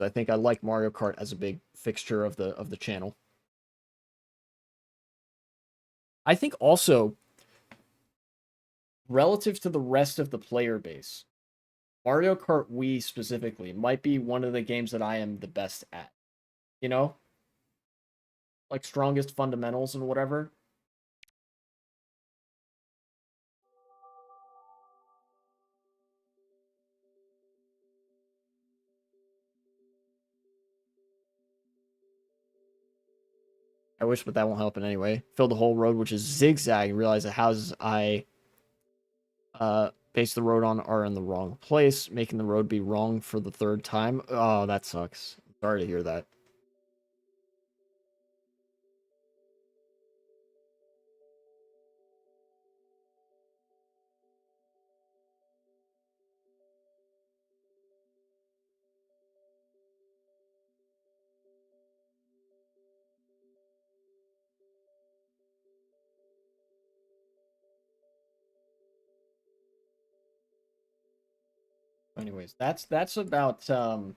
I think I like Mario Kart as a big fixture of the channel. I think also relative to the rest of the player base, Mario Kart Wii specifically might be one of the games that I am the best at. You know? Like strongest fundamentals and whatever. I wish, but that won't help in any way. Fill the whole road, which is zigzag, and realize the houses I base the road on are in the wrong place, making the road be wrong for the third time. Oh, that sucks. Sorry to hear that. Anyways, that's about the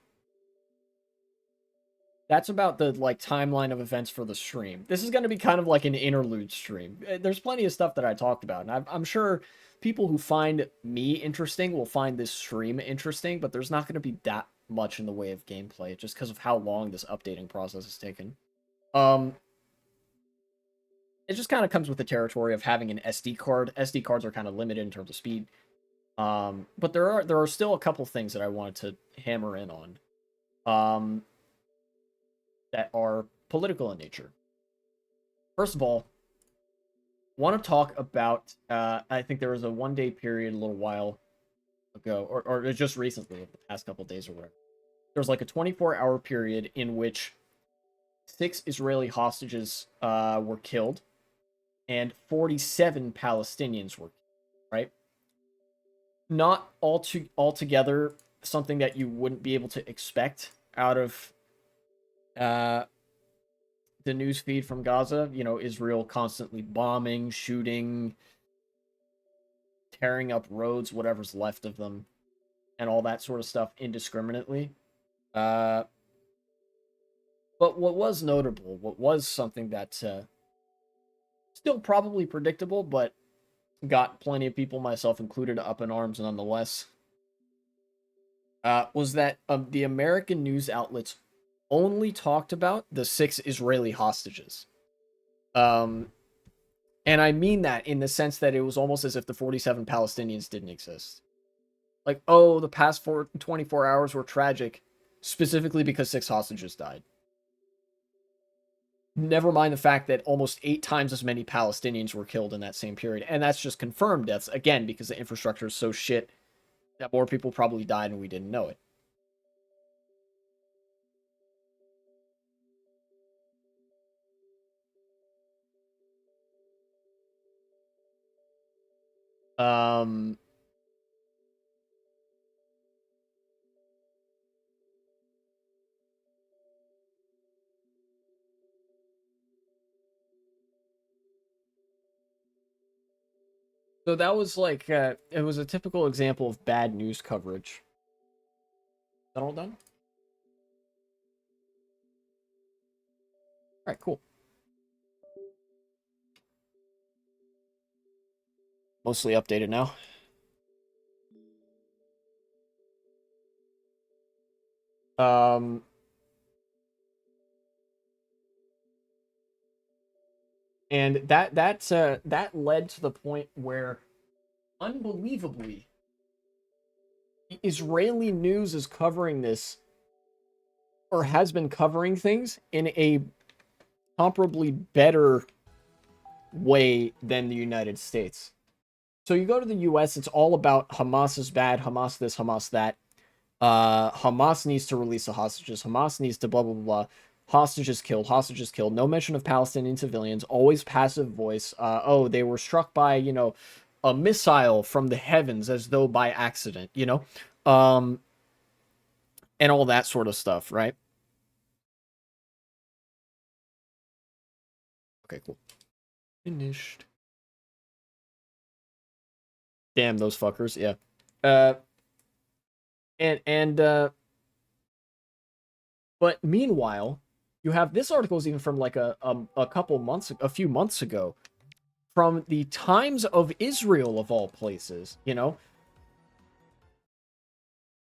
like timeline of events for the stream. This is going to be kind of like an interlude stream. There's plenty of stuff that I talked about, and I'm sure people who find me interesting will find this stream interesting, but there's not going to be that much in the way of gameplay just because of how long this updating process has taken. Um, it just kind of comes with the territory of having an SD card. SD cards are kind of limited in terms of speed. But there are still a couple things that I wanted to hammer in on. That are political in nature. First of all, want to talk about I think there was a 1 day period a little while ago, or just recently, the past couple days or whatever. There was like a 24-hour period in which 6 Israeli hostages were killed and 47 Palestinians were killed, right? Not altogether something that you wouldn't be able to expect out of uh, the news feed from Gaza. You know, Israel constantly bombing, shooting, tearing up roads, whatever's left of them, and all that sort of stuff indiscriminately. Uh, but what was notable, what was something that still probably predictable, but got plenty of people, myself included, up in arms nonetheless, was that the American news outlets only talked about the 6 Israeli hostages. Um, and I mean that in the sense that it was almost as if the 47 Palestinians didn't exist. Like, oh, the past 24 hours were tragic, specifically because 6 hostages died. Never mind the fact that almost 8 times as many Palestinians were killed in that same period. And that's just confirmed deaths, again, because the infrastructure is so shit that more people probably died and we didn't know it. Um, so that was like it was a typical example of bad news coverage. Is that all done? All right, cool. Mostly updated now. Um, and that led to the point where, unbelievably, Israeli news is covering this, or has been covering things in a comparably better way than the United States. So you go to the US, it's all about Hamas is bad, Hamas this, Hamas that. Hamas needs to release the hostages. Hamas needs to blah blah blah. Hostages killed. Hostages killed. No mention of Palestinian civilians. Always passive voice. Oh, they were struck by a missile from the heavens as though by accident. And all that sort of stuff, right? Okay, cool. Finished. Damn those fuckers. Yeah. Uh, and but meanwhile, you have this article is even from like a couple months, a few months ago, from the Times of Israel of all places. The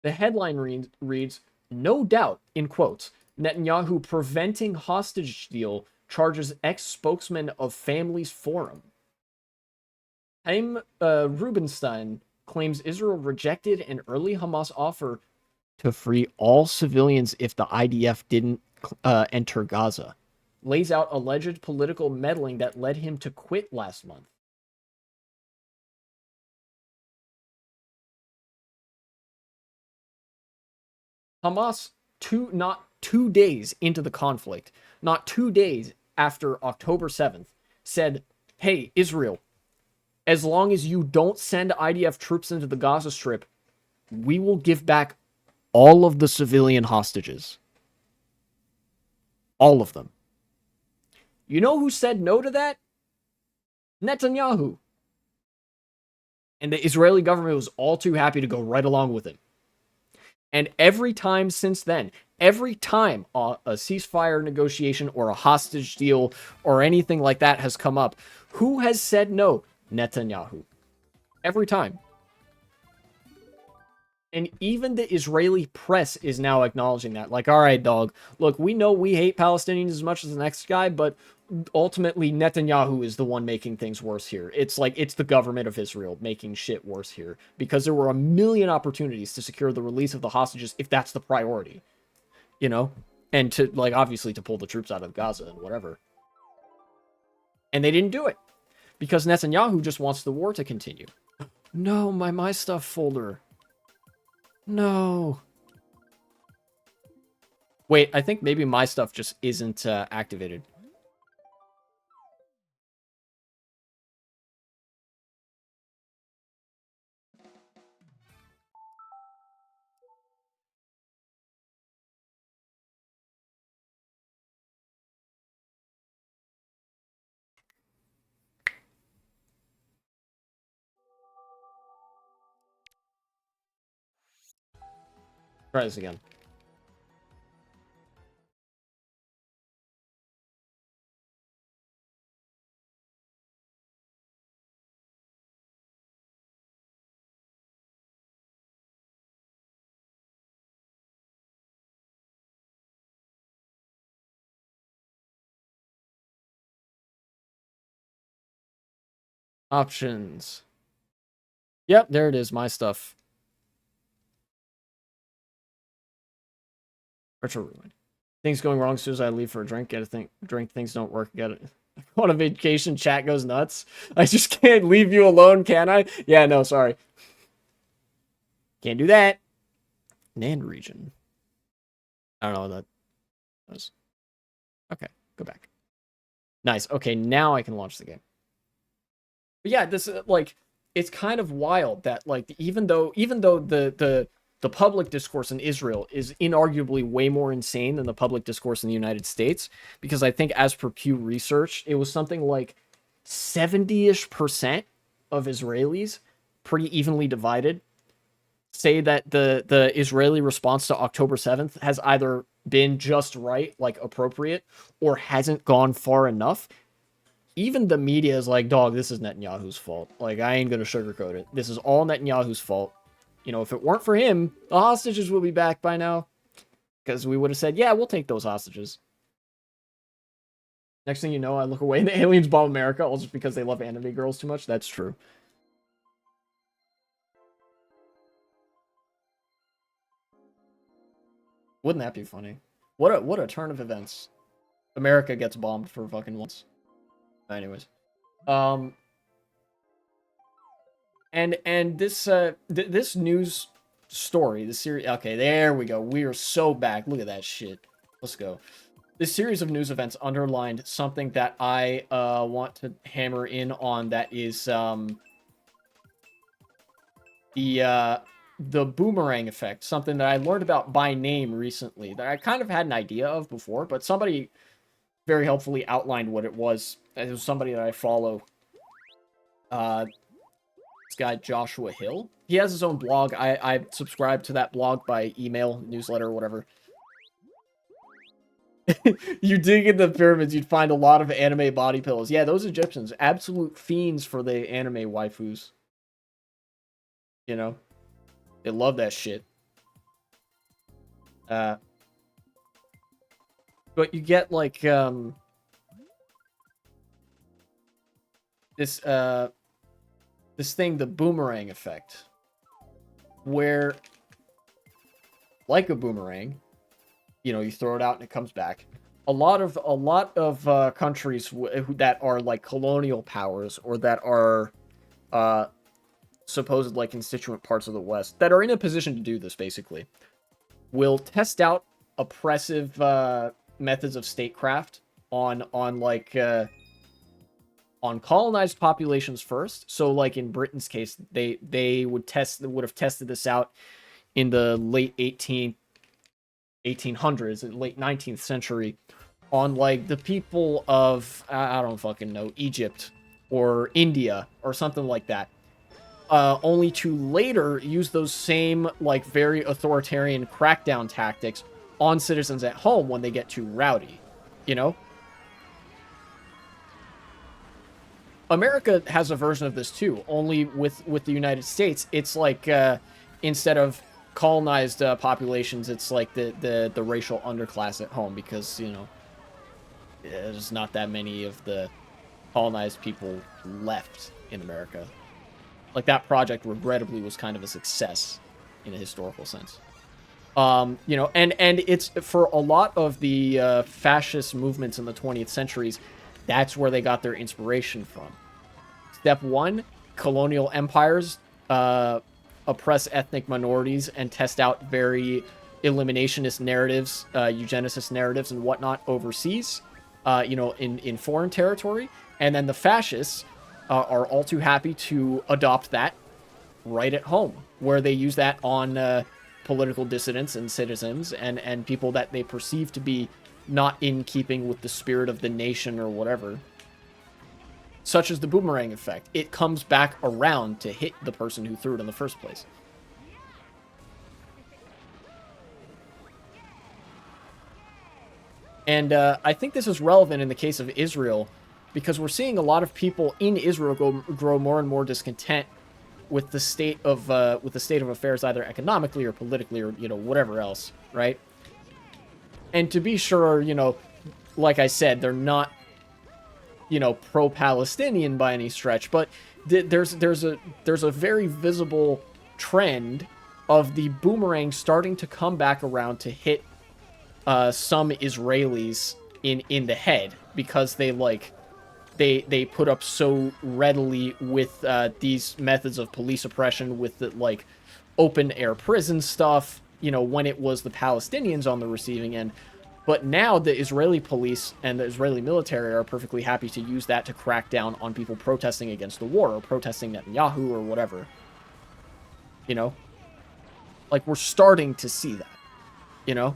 headline reads, "No doubt," in quotes, "Netanyahu preventing hostage deal charges ex-spokesman of Families Forum." Haim Rubenstein claims Israel rejected an early Hamas offer to free all civilians if the IDF didn't enter Gaza. Lays out alleged political meddling that led him to quit last month. Hamas, not 2 days into the conflict, not 2 days after October 7th, said, "Hey, Israel, as long as you don't send IDF troops into the Gaza Strip, we will give back all of the civilian hostages. All of them." You know who said no to that? Netanyahu. And the Israeli government was all too happy to go right along with it. And every time since then, every time a ceasefire negotiation or a hostage deal or anything like that has come up, who has said no? Netanyahu. Every time. And even the Israeli press is now acknowledging that. Like, all right, dog, look, we know we hate Palestinians as much as the next guy, but ultimately Netanyahu is the one making things worse here. It's like it's the government of Israel making shit worse here because there were a million opportunities to secure the release of the hostages if that's the priority, you know? And to, like, obviously to pull the troops out of Gaza and whatever. And they didn't do it because Netanyahu just wants the war to continue. No, my stuff folder. No. Wait, I think maybe my stuff just isn't activated. Try this again. Options. Yep, there it is, my stuff. Retro Rewind. Things going wrong as soon as I leave for a drink. Get a thing. Drink things don't work. Get it. On a vacation, chat goes nuts. I just can't leave you alone, can I? Yeah, no, sorry. Can't do that. NAND region. I don't know what that was. Okay, go back. Nice. Okay, now I can launch the game. But yeah, this like it's kind of wild that like even though the public discourse in Israel is inarguably way more insane than the public discourse in the United States, because I think as per Pew Research, it was something like 70-ish% of Israelis, pretty evenly divided, say that the Israeli response to October 7th has either been just right, like appropriate, or hasn't gone far enough. Even the media is like, dog, this is Netanyahu's fault. Like, I ain't gonna sugarcoat it. This is all Netanyahu's fault. You know, if it weren't for him, the hostages would be back by now. Because we would have said, yeah, we'll take those hostages. Next thing you know, I look away and the aliens bomb America, all just because they love anime girls too much. That's true. Wouldn't that be funny? What a turn of events. America gets bombed for fucking once. Anyways. Um and this this news story, the series, okay, there we go. We are so back. Look at that shit. Let's go. This series of news events underlined something that I want to hammer in on, that is the Boomerang Effect, something that I learned about by name recently, that I kind of had an idea of before, but somebody very helpfully outlined what it was. It was somebody that I follow. This guy, Joshua Hill. He has his own blog. I subscribe to that blog by email, newsletter, whatever. You dig in the pyramids, you'd find a lot of anime body pillows. Yeah, those Egyptians, absolute fiends for the anime waifus. You know? They love that shit. But you get, like, this thing, the Boomerang Effect, where, like a boomerang, you know, you throw it out and it comes back. A lot of countries that are like colonial powers, or that are supposed like constituent parts of the West, that are in a position to do this, basically, will test out oppressive methods of statecraft on colonized populations first. So like in Britain's case, they would have tested this out in the late 1800s and late 19th century on like the people of, I don't fucking know, Egypt or India or something like that. Only to later use those same like very authoritarian crackdown tactics on citizens at home when they get too rowdy, you know? America has a version of this too, only with the United States. It's like, instead of colonized populations, it's like the racial underclass at home, because, you know, there's not that many of the colonized people left in America. Like, that project regrettably was kind of a success in a historical sense. You know, and it's for a lot of the fascist movements in the 20th centuries, that's where they got their inspiration from. Step one, colonial empires oppress ethnic minorities and test out very eliminationist narratives, eugenicist narratives and whatnot overseas, you know, in foreign territory. And then the fascists are all too happy to adopt that right at home, where they use that on political dissidents and citizens and people that they perceive to be not in keeping with the spirit of the nation or whatever. Such as the Boomerang Effect. It comes back around to hit the person who threw it in the first place. And I think this is relevant in the case of Israel, because we're seeing a lot of people in Israel grow more and more discontent with the state of affairs, either economically or politically or, you know, whatever else, right? And to be sure, you know, like I said, they're not, you know, pro-Palestinian by any stretch, but there's a very visible trend of the boomerang starting to come back around to hit some Israelis in the head, because they put up so readily with these methods of police oppression, with the like open air prison stuff, you know, when it was the Palestinians on the receiving end. But now the Israeli police and the Israeli military are perfectly happy to use that to crack down on people protesting against the war or protesting Netanyahu or whatever. You know? Like, we're starting to see that, you know?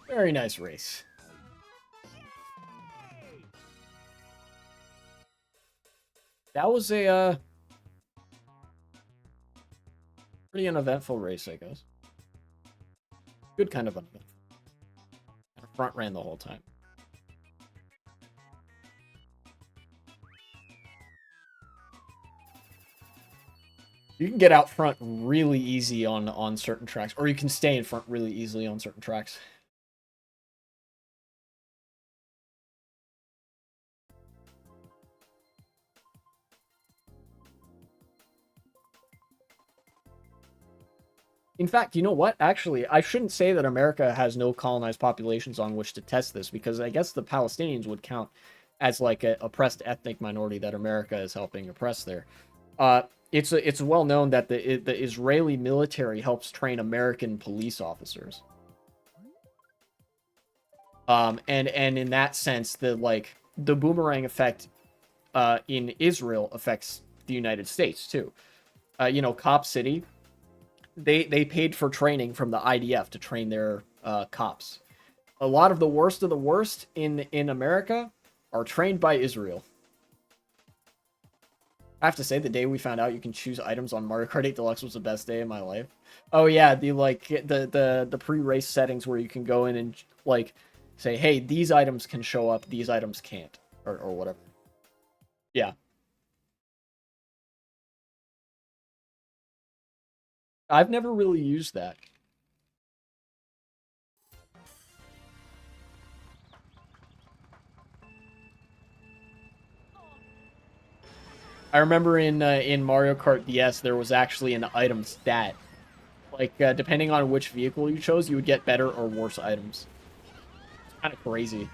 Very nice race. That was a pretty uneventful race, I guess. Good kind of uneventful. Front ran the whole time. You can get out front really easy on certain tracks, or you can stay in front really easily on certain tracks. In fact, you know what? Actually, I shouldn't say that America has no colonized populations on which to test this, because I guess the Palestinians would count as like a oppressed ethnic minority that America is helping oppress there. It's well known that the Israeli military helps train American police officers. And in that sense, the boomerang effect in Israel affects the United States too. Cop City, they paid for training from the IDF to train their cops. A lot of the worst in America are trained by Israel. I have to say, the day we found out you can choose items on Mario Kart 8 Deluxe was the best day of my life. Oh yeah, the pre-race settings where you can go in and like say, hey, these items can show up, these items can't, or whatever. Yeah, I've never really used that. I remember in Mario Kart DS there was actually an item stat. Like depending on which vehicle you chose, you would get better or worse items. Kind of crazy.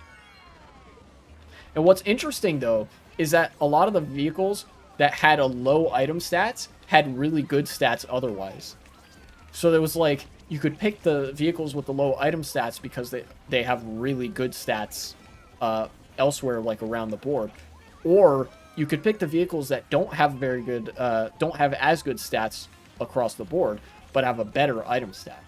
And what's interesting though is that a lot of the vehicles that had a low item stats had really good stats otherwise. So there was like you could pick the vehicles with the low item stats because they have really good stats elsewhere, like around the board, or you could pick the vehicles that don't have as good stats across the board, but have a better item stat.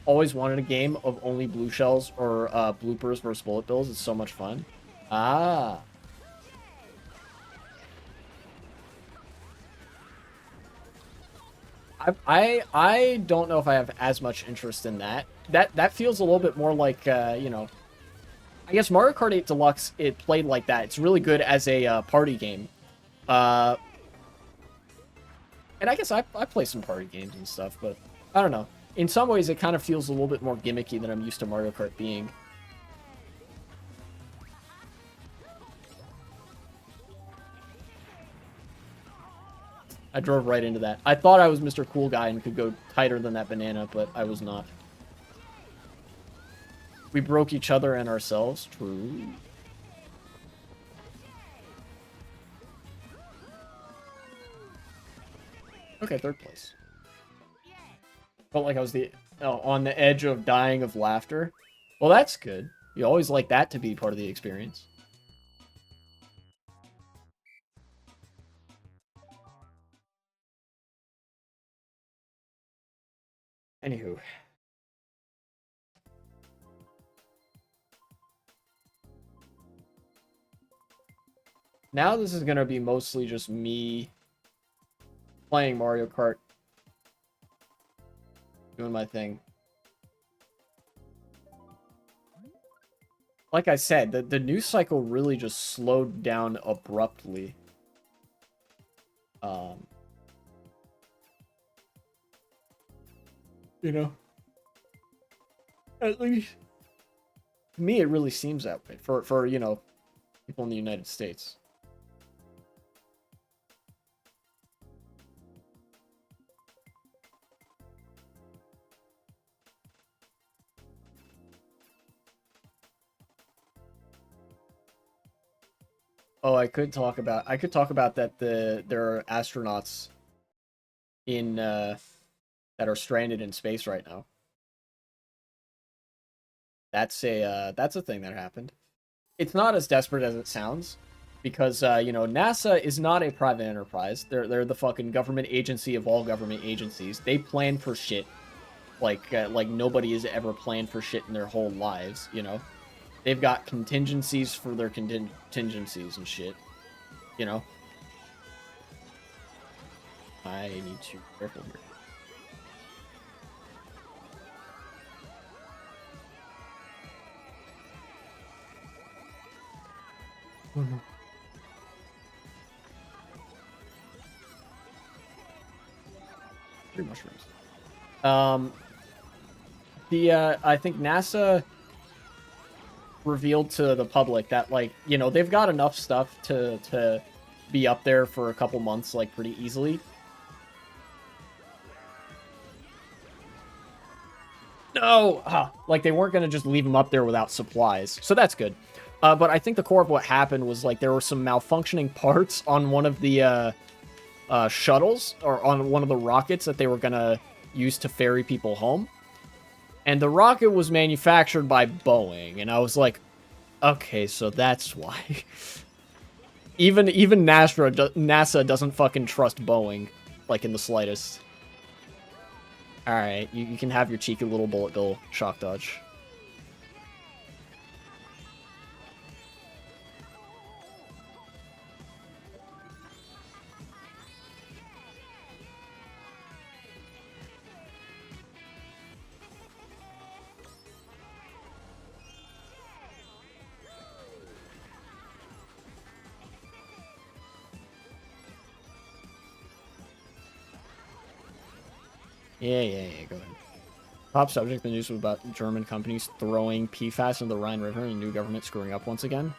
Always wanted a game of only blue shells or bloopers versus bullet bills. It's so much fun. Ah, I don't know if I have as much interest in that. That feels a little bit more like I guess Mario Kart 8 Deluxe, it played like that. It's really good as a party game. Uh, and I guess I play some party games and stuff, but I don't know. In some ways, it kind of feels a little bit more gimmicky than I'm used to Mario Kart being. I drove right into that. I thought I was Mr. Cool Guy and could go tighter than that banana, but I was not. We broke each other and ourselves. True. Okay, third place. Felt like I was on the edge of dying of laughter. Well, that's good. You always like that to be part of the experience. Anywho. Now this is going to be mostly just me playing Mario Kart. Doing my thing. Like I said, the news cycle really just slowed down abruptly. Um, you know, at least To me, it really seems that way for you know, people in the United States. Oh, I could talk about that there are astronauts in that are stranded in space right now. That's a thing that happened. It's not as desperate as it sounds because you know, NASA is not a private enterprise. They're the fucking government agency of all government agencies. They plan for shit like nobody has ever planned for shit in their whole lives, you know. They've got contingencies for their contingencies and shit, you know. I need to be careful here. Mhm. Three mushrooms. Um, the I think NASA revealed to the public that, like, you know, they've got enough stuff to be up there for a couple months, like, pretty easily. No, like they weren't gonna just leave them up there without supplies, so that's good. But I think the core of what happened was like there were some malfunctioning parts on one of the shuttles or on one of the rockets that they were gonna use to ferry people home, and the rocket was manufactured by Boeing, and I was like, okay, so that's why. Even NASA doesn't fucking trust Boeing, like, in the slightest. Alright, you can have your cheeky little bullet bill shock dodge. Yeah, go ahead. Top subject, the news was about German companies throwing PFAS into the Rhine River and new government screwing up once again.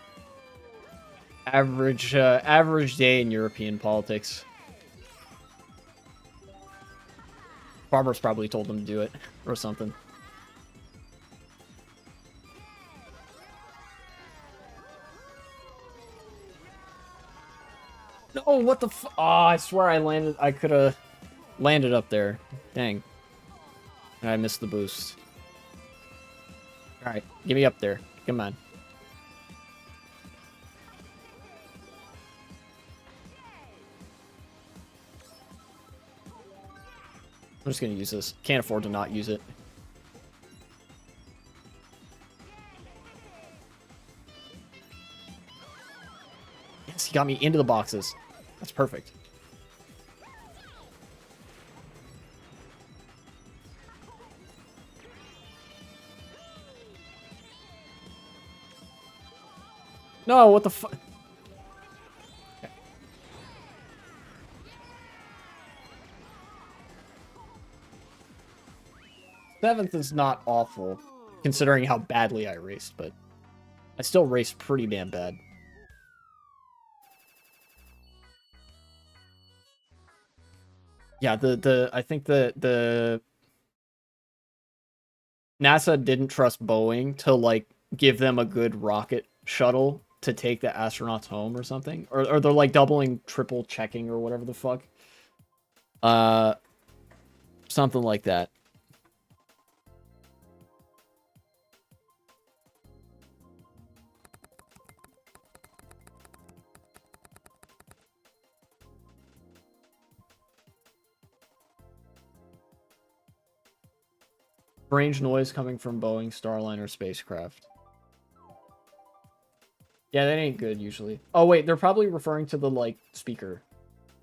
Average day in European politics. Farmers probably told them to do it, or something. No, what the f- Oh, I swear I could have landed up there. Dang. I missed the boost. Alright, get me up there. Come on. I'm just gonna use this. Can't afford to not use it. Yes, he got me into the boxes. That's perfect. No, what the fuck? Okay. Seventh is not awful, considering how badly I raced, but I still raced pretty damn bad. Yeah, I think the NASA didn't trust Boeing to, like, give them a good rocket shuttle to take the astronauts home or something, or they're like doubling, triple checking or whatever the fuck. Uh, Something like that. Strange noise coming from Boeing Starliner spacecraft. Yeah, that ain't good usually. Oh wait, they're probably referring to the, like, speaker.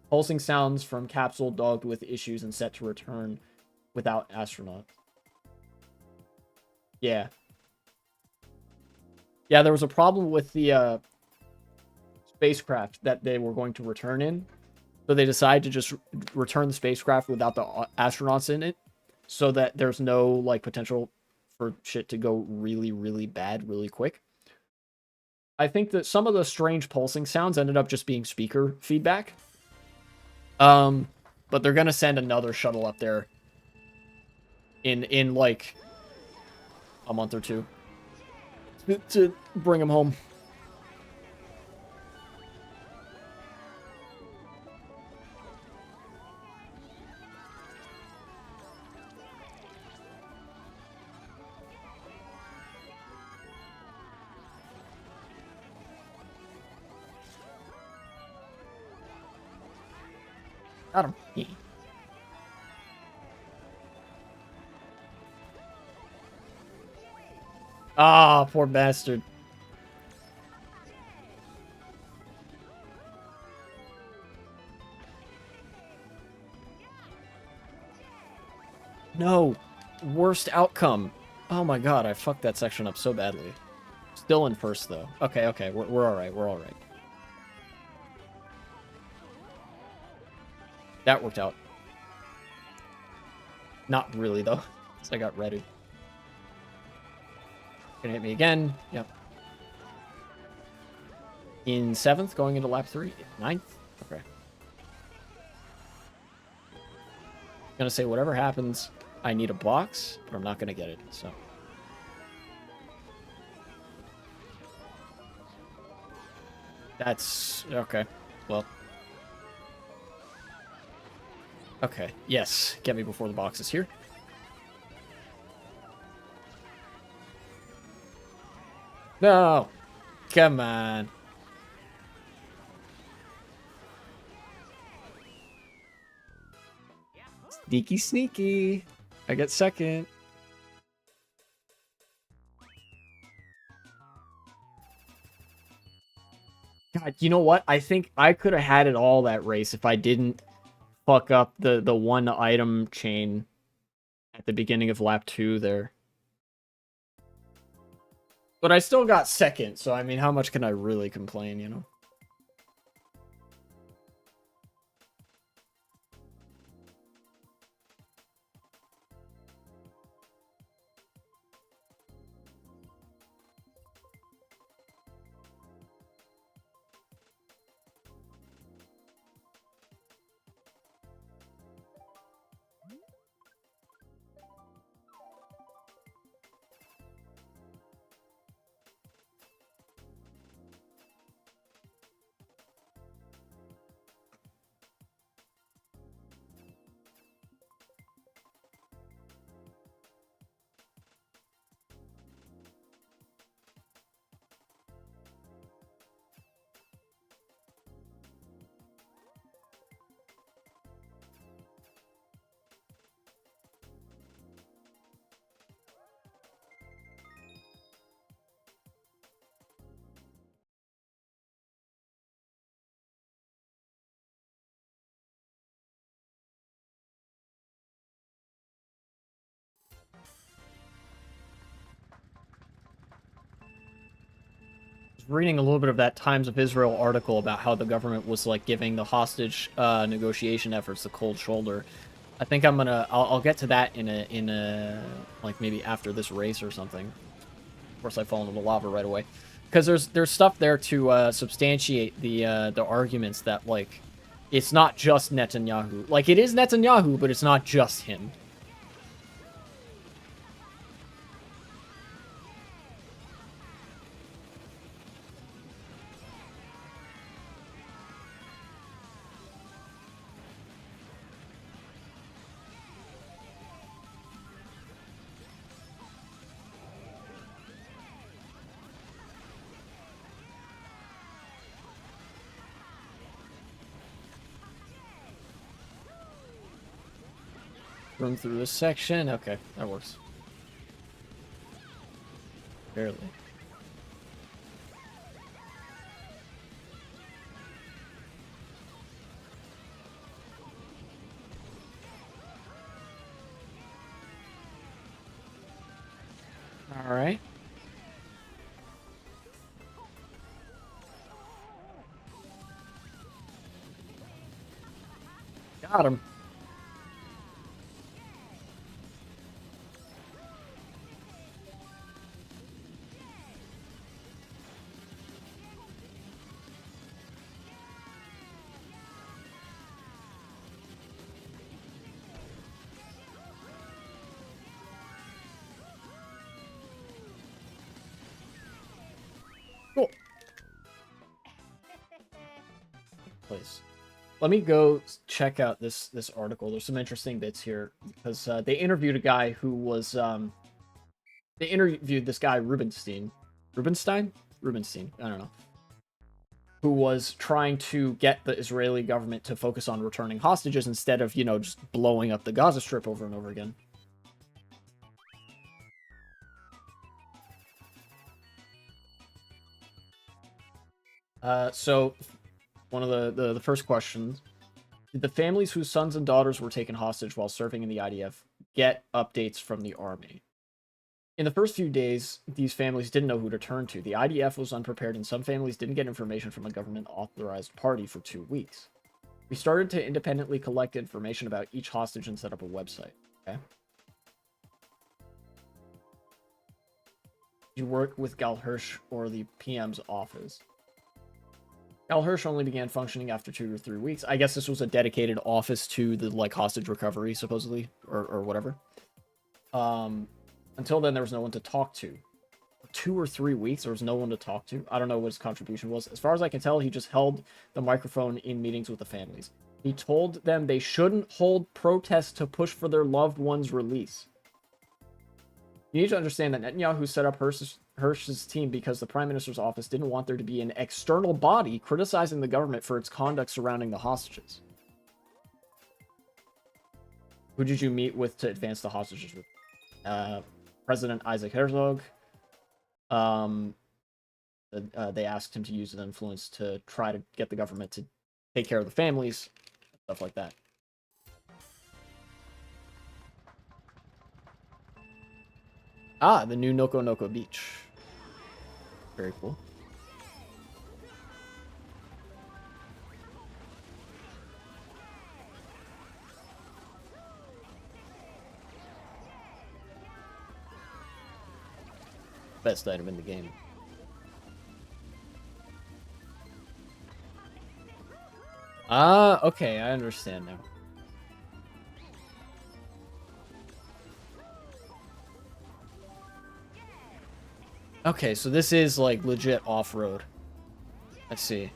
Pulsing sounds from capsule dogged with issues and set to return without astronauts. Yeah. Yeah, there was a problem with the spacecraft that they were going to return in. So they decided to just return the spacecraft without the astronauts in it, so that there's no, like, potential for shit to go really, really bad really quick. I think that some of the strange pulsing sounds ended up just being speaker feedback. But they're gonna send another shuttle up there in like a month or two to bring him home. Got him. Ah, poor bastard. No. Worst outcome. Oh my god, I fucked that section up so badly. Still in first, though. Okay, okay, we're alright, we're alright. That worked out. Not really, though. Because I got ready. Gonna hit me again. Yep. In 7th, going into lap 3. 9th? Okay. Gonna say whatever happens, I need a box, but I'm not gonna get it, so. That's... okay. Well. Okay. Yes. Get me before the box is here. No! Come on. Sneaky, sneaky. I get second. God, you know what? I think I could have had it all that race if I didn't fuck up the one item chain at the beginning of lap 2 there. But I still got second, so I mean, how much can I really complain, you know? Reading a little bit of that Times of Israel article about how the government was like giving the hostage negotiation efforts the cold shoulder. I think I'll get to that in a like maybe after this race or something. Of course, I fall into the lava right away because there's stuff there to substantiate the arguments that like it's not just Netanyahu. Like it is Netanyahu, but it's not just him. Run through this section. Okay, that works. Barely. All right. Got him. place. Let me go check out this article. There's some interesting bits here because they interviewed a guy who was they interviewed this guy Rubenstein. Rubenstein. I don't know. Who was trying to get the Israeli government to focus on returning hostages instead of, just blowing up the Gaza Strip over and over again. So one of the first questions: did the families whose sons and daughters were taken hostage while serving in the IDF get updates from the army? In the first few days, these families didn't know who to turn to. The IDF was unprepared, and some families didn't get information from a government-authorized party for 2 weeks. We started to independently collect information about each hostage and set up a website. Okay. You work with Gal Hirsch or the PM's office. Gal Hirsch only began functioning after 2 or 3 weeks. I guess this was a dedicated office to the hostage recovery, supposedly, or whatever. Until then, there was no one to talk to. For 2 or 3 weeks, there was no one to talk to. I don't know what his contribution was. As far as I can tell, he just held the microphone in meetings with the families. He told them they shouldn't hold protests to push for their loved one's release. You need to understand that Netanyahu set up Hirsch's team because the Prime Minister's office didn't want there to be an external body criticizing the government for its conduct surrounding the hostages. Who did you meet with to advance the hostages? President Isaac Herzog. They asked him to use his influence to try to get the government to take care of the families, stuff like that. Ah, the new Noko Noko Beach. Very cool. Best item in the game. Ah, okay, I understand now. Okay, so this is like legit off-road. Let's see.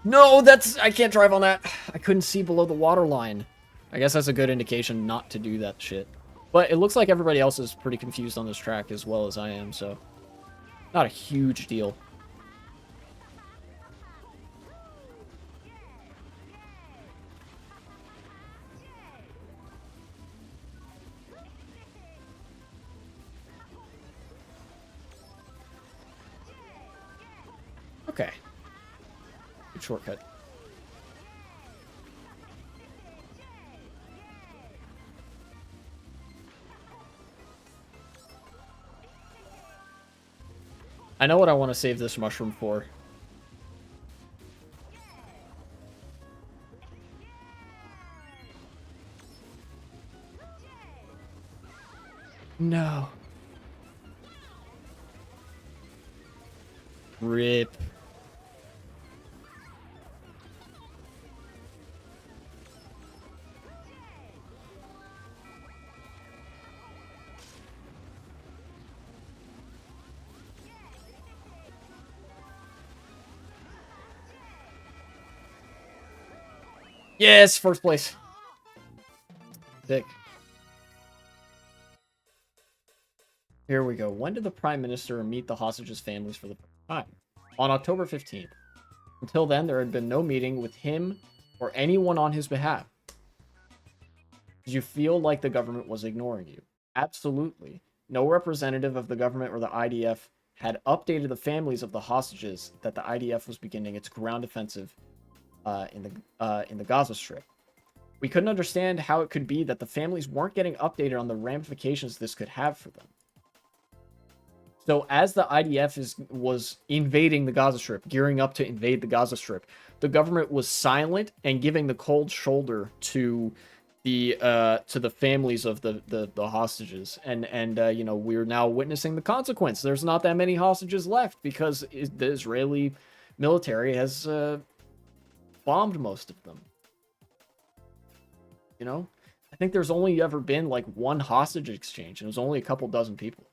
No, I can't drive on that. I couldn't see below the water line. I guess that's a good indication not to do that shit. But it looks like everybody else is pretty confused on this track as well as I am, so not a huge deal. Okay. Good shortcut. I know what I want to save this mushroom for. No. Rip. Yes, first place. Sick. Here we go. When did the Prime Minister meet the hostages' families for the first time? On October 15th. Until then, there had been no meeting with him or anyone on his behalf. Did you feel like the government was ignoring you? Absolutely. No representative of the government or the IDF had updated the families of the hostages that the IDF was beginning its ground offensive in the Gaza Strip. We couldn't understand how it could be that the families weren't getting updated on the ramifications this could have for them. So as the IDF was invading the Gaza Strip, gearing up to invade the Gaza Strip, the government was silent and giving the cold shoulder to the families of the hostages, and we're now witnessing the consequence. There's not that many hostages left because the Israeli military has bombed most of them. I think there's only ever been like one hostage exchange, and it was only a couple dozen people.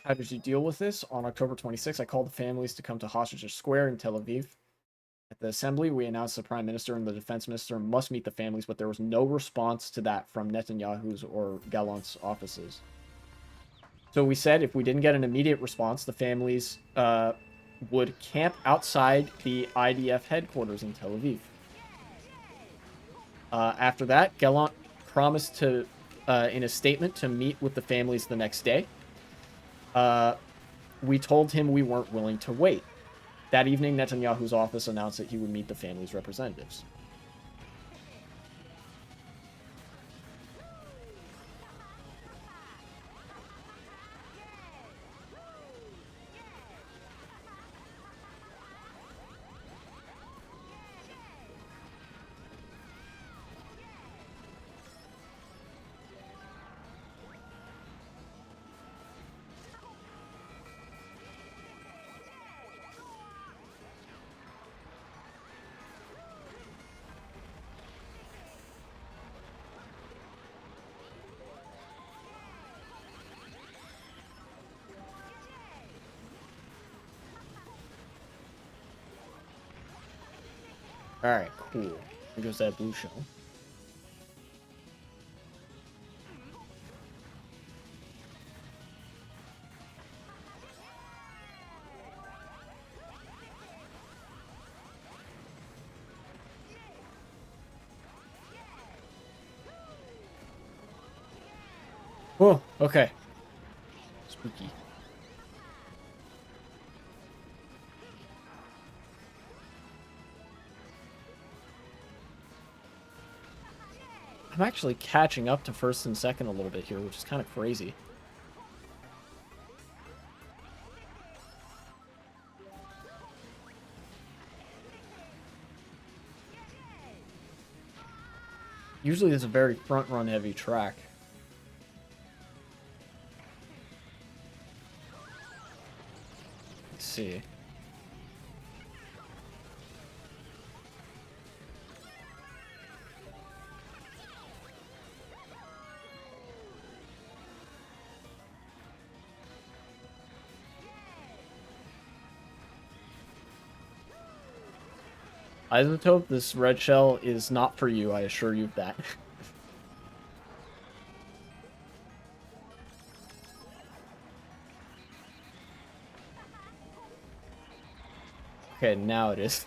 How did you deal with this? On October 26th, I called the families to come to Hostages Square in Tel Aviv. At the assembly, we announced the prime minister and the defense minister must meet the families, but there was no response to that from Netanyahu's or Gallant's offices. So we said if we didn't get an immediate response, the families would camp outside the IDF headquarters in Tel Aviv. After that, Gallant promised to, in a statement, to meet with the families the next day. We told him we weren't willing to wait. That evening, Netanyahu's office announced that he would meet the family's representatives. Alright, cool. Here goes that blue shell. Oh, okay. Spooky. I'm actually catching up to first and second a little bit here, which is kind of crazy. Usually there's a very front-run heavy track. Let's see. Isotope, this red shell is not for you, I assure you of that. Okay, now it is.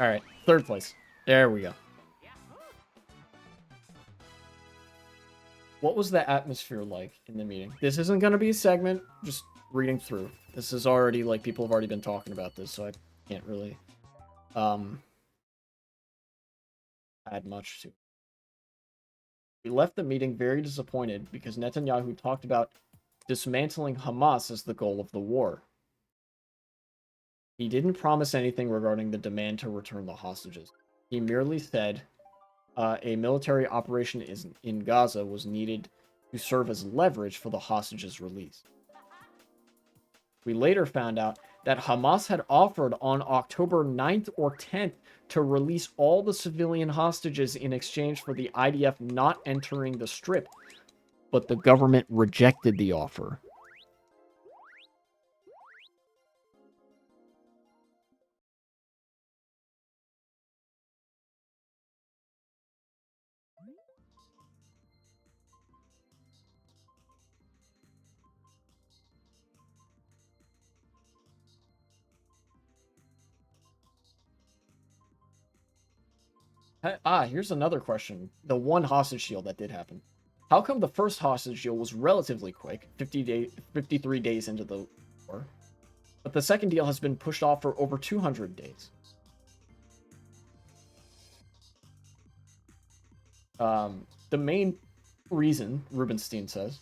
Alright, third place. There we go. What was the atmosphere like in the meeting? This isn't going to be a segment, just reading through. This is already, like, people have already been talking about this, so I can't really add much to it. We left the meeting very disappointed because Netanyahu talked about dismantling Hamas as the goal of the war. He didn't promise anything regarding the demand to return the hostages. He merely said a military operation in Gaza was needed to serve as leverage for the hostages' release. We later found out that Hamas had offered on October 9th or 10th to release all the civilian hostages in exchange for the IDF not entering the Strip, but the government rejected the offer. Here's another question. The one hostage deal that did happen. How come the first hostage deal was relatively quick, 53 days into the war, but the second deal has been pushed off for over 200 days? The main reason, Rubenstein says,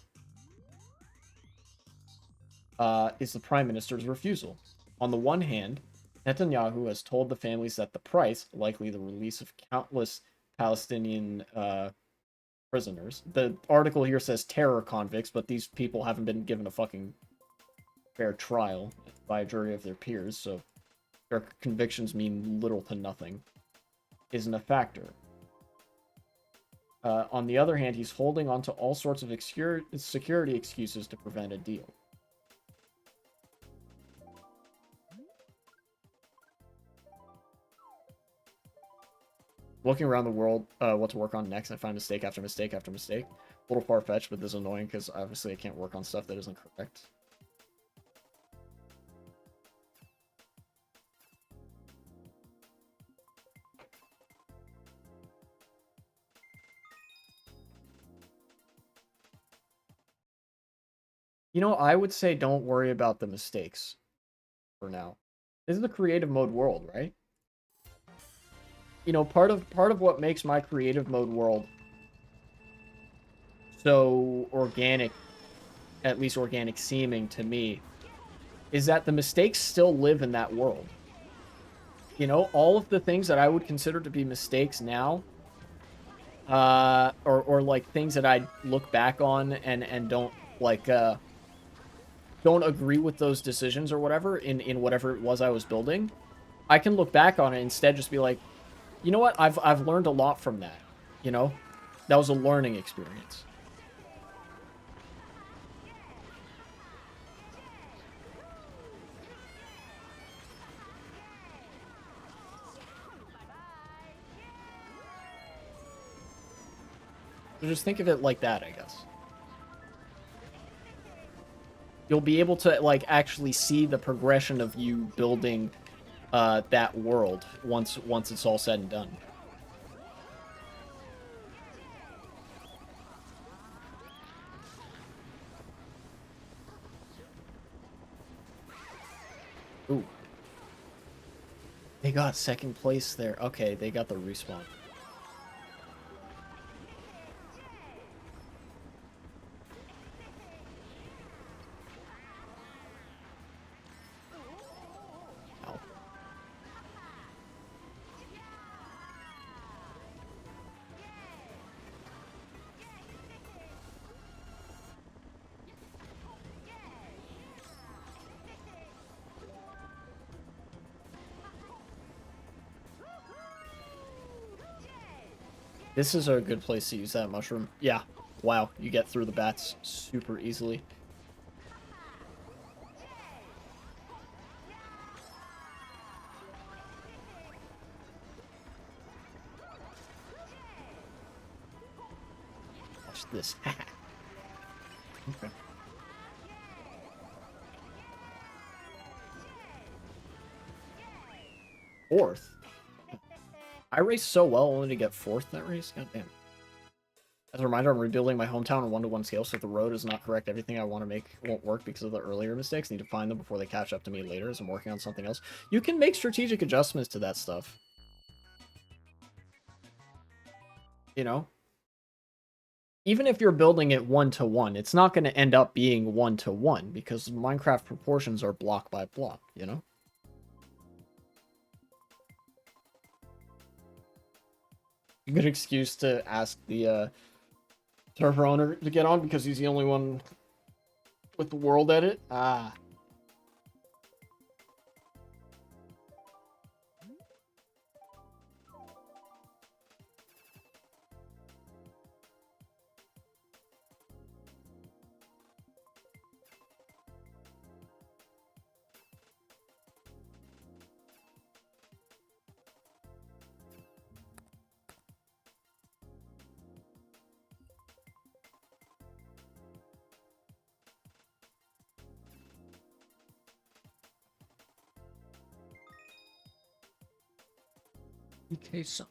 is the prime minister's refusal. On the one hand, Netanyahu has told the families that the price, likely the release of countless Palestinian prisoners. The article here says terror convicts, but these people haven't been given a fucking fair trial by a jury of their peers, so their convictions mean little to nothing, isn't a factor. On the other hand, he's holding onto all sorts of security excuses to prevent a deal. Looking around the world, what to work on next, I find mistake after mistake after mistake. A little far-fetched, but this is annoying because obviously I can't work on stuff that isn't correct. You know, I would say don't worry about the mistakes for now. This is the creative mode world, right? You know, part of what makes my creative mode world so organic, at least organic seeming to me, is that the mistakes still live in that world. You know, all of the things that I would consider to be mistakes now, or like things that I look back on and don't like don't agree with those decisions or whatever in whatever it was I was building, I can look back on it and instead just be like, you know what, I've learned a lot from that. You know, that was a learning experience. So just think of it like that, I guess. You'll be able to like actually see the progression of you building that world once it's all said and done. Ooh. They got second place there. Okay, they got the respawn. Ow. This is a good place to use that mushroom. Yeah. Wow, you get through the bats super easily. Watch this. Okay. Fourth? I raced so well only to get fourth that race? God damn. As a reminder, I'm rebuilding my hometown on 1-to-1 scale, so if the road is not correct, everything I want to make won't work because of the earlier mistakes. I need to find them before they catch up to me later as I'm working on something else. You can make strategic adjustments to that stuff. You know? Even if you're building it 1-to-1, it's not going to end up being 1-to-1 because Minecraft proportions are block by block, you know? A good excuse to ask the server owner to get on because he's the only one with the world edit. Ah. Okay, so.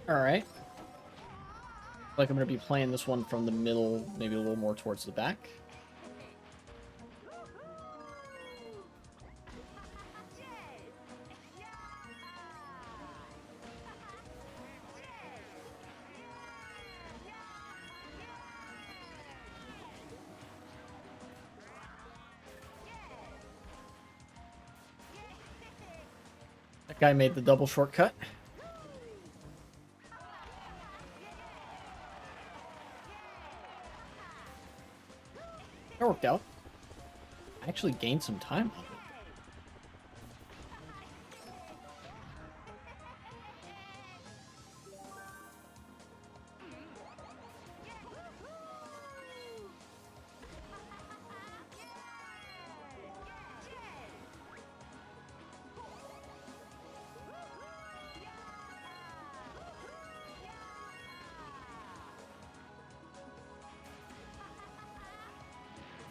Alright. Like I'm going to be playing this one from the middle, maybe a little more towards the back. Guy made the double shortcut. That worked out. I actually gained some time on it.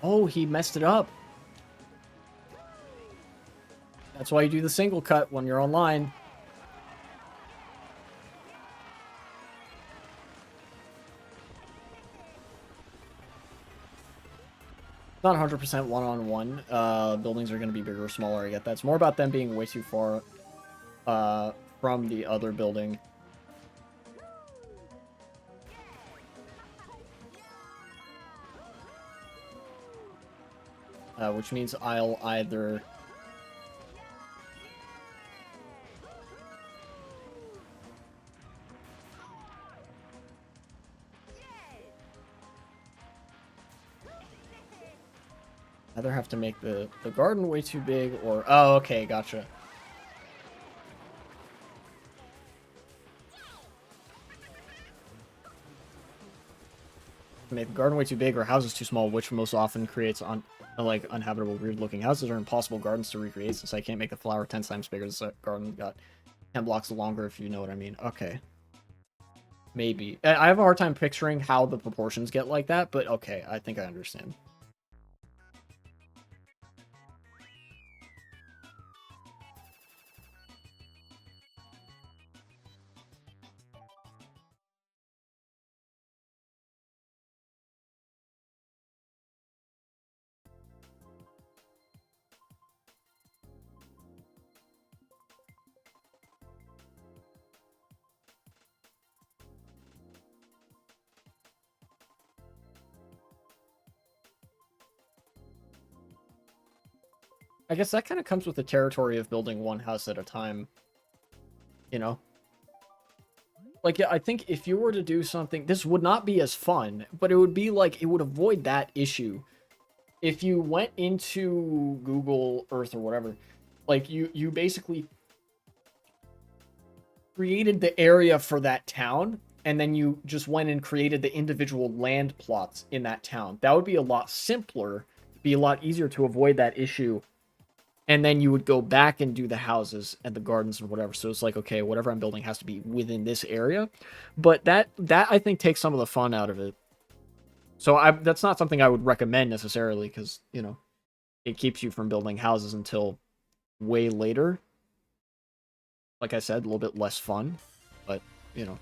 Oh, he messed it up. That's why you do the single cut when you're online. Not 100% one-on-one. Buildings are going to be bigger or smaller, I get that. It's more about them being way too far from the other building. Which means I'll either... either have to make the garden way too big, or... Oh, okay, gotcha. Make the garden way too big or houses too small, which most often creates like uninhabitable, weird-looking houses or impossible gardens to recreate, since I can't make the flower 10 times bigger. The garden got 10 blocks longer, if you know what I mean. Okay. Maybe. I have a hard time picturing how the proportions get like that, but okay, I think I understand. I guess that kind of comes with the territory of building one house at a time. You know? Like, yeah, I think if you were to do something, this would not be as fun, but it would be like, it would avoid that issue. If you went into Google Earth or whatever, like, you basically created the area for that town, and then you just went and created the individual land plots in that town. That would be a lot simpler, be a lot easier to avoid that issue. And then you would go back and do the houses and the gardens and whatever. So it's like, okay, whatever I'm building has to be within this area. But that I think takes some of the fun out of it. So that's not something I would recommend necessarily, because, you know, it keeps you from building houses until way later. Like I said, a little bit less fun, but, you know.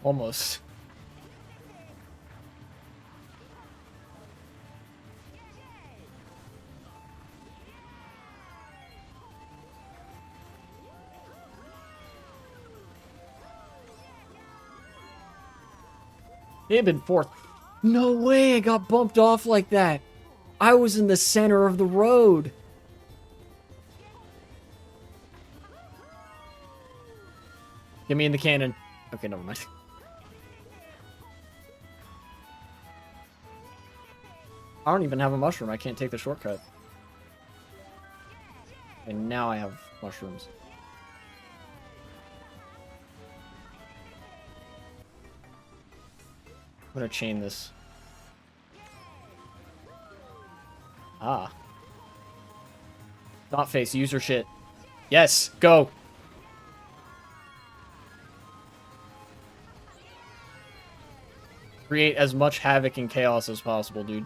Almost. It had been fourth. No way I got bumped off like that. I was in the center of the road. Get me in the cannon. Okay, never mind. I don't even have a mushroom. I can't take the shortcut. And now I have mushrooms. I'm gonna chain this. Ah. Not face, use your shit. Yes, go. Create as much havoc and chaos as possible, dude.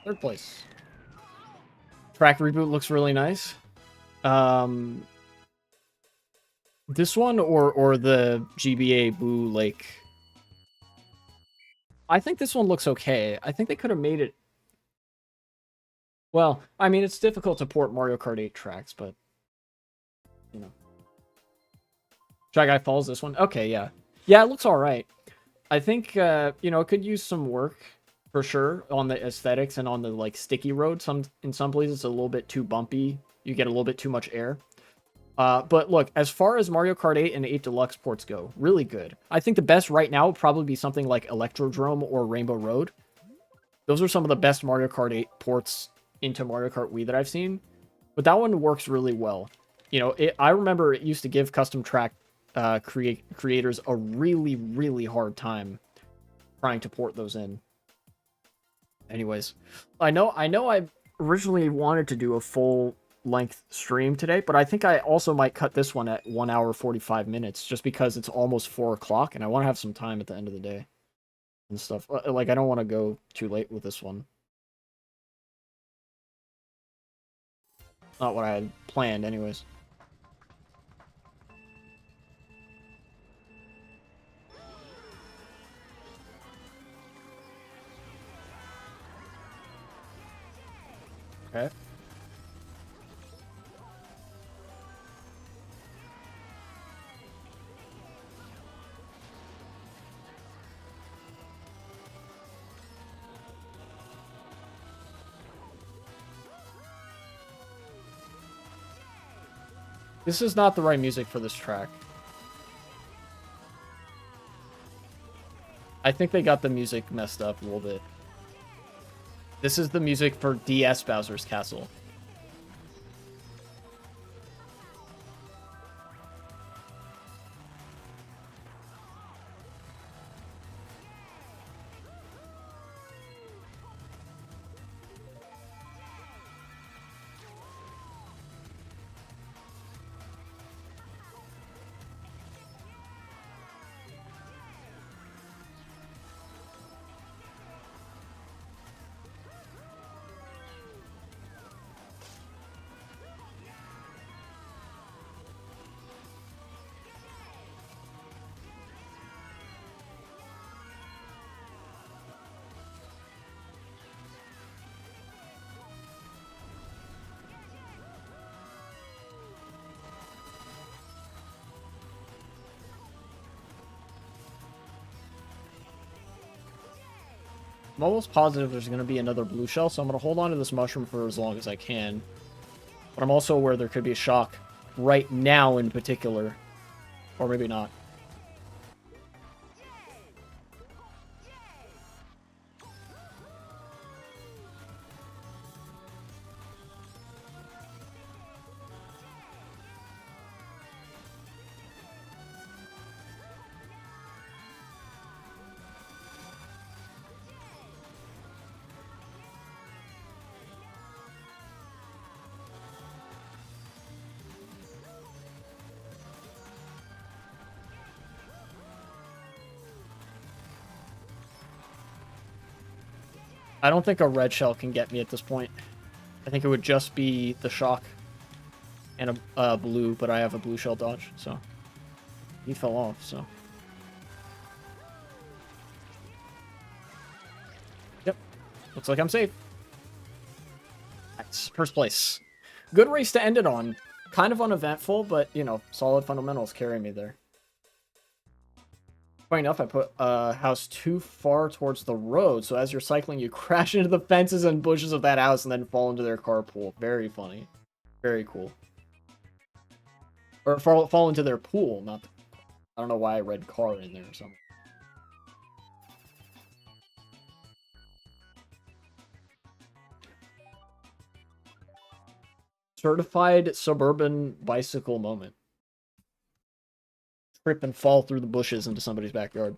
Third place. Track reboot looks really nice. This one or the GBA Boo Lake. I think this one looks okay. I think they could have made it. Well, I mean, it's difficult to port Mario Kart 8 tracks, but you know. Shy Guy Falls. This one. Okay, yeah, yeah, it looks all right. I think you know, it could use some work for sure on the aesthetics and on the like sticky road. In some places it's a little bit too bumpy. You get a little bit too much air. But look, as far as Mario Kart 8 and 8 Deluxe ports go, really good. I think the best right now would probably be something like Electrodrome or Rainbow Road. Those are some of the best Mario Kart 8 ports into Mario Kart Wii that I've seen. But that one works really well. You know, I remember it used to give custom track creators a really, really hard time trying to port those in. Anyways, I know I originally wanted to do a full length stream today, but I think I also might cut this one at 1 hour 45 minutes just because it's almost 4 o'clock and I want to have some time at the end of the day and stuff. Like, I don't want to go too late with this one. Not what I had planned anyways. Okay. This is not the right music for this track. I think they got the music messed up a little bit. This is the music for DS Bowser's Castle. I'm almost positive there's going to be another blue shell, so I'm going to hold on to this mushroom for as long as I can. But I'm also aware there could be a shock right now in particular. Or maybe not. I don't think a red shell can get me at this point. I think it would just be the shock and a blue, but I have a blue shell dodge, so he fell off, so. Yep, looks like I'm safe. Nice, first place. Good race to end it on. Kind of uneventful, but, you know, solid fundamentals carry me there. Funny enough, I put a house too far towards the road, so as you're cycling, you crash into the fences and bushes of that house and then fall into their carpool. Very funny. Very cool. Or fall into their pool, not the... I don't know why I read car in there or something. Certified suburban bicycle moment. Trip and fall through the bushes into somebody's backyard.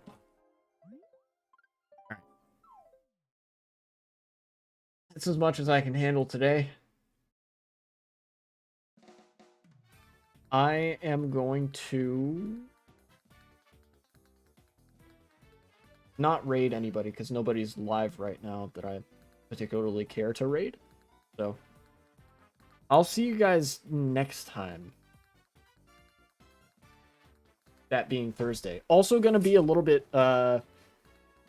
That's as much as I can handle today. I am going to not raid anybody because nobody's live right now that I particularly care to raid. So I'll see you guys next time. That being Thursday. Also going to be a little bit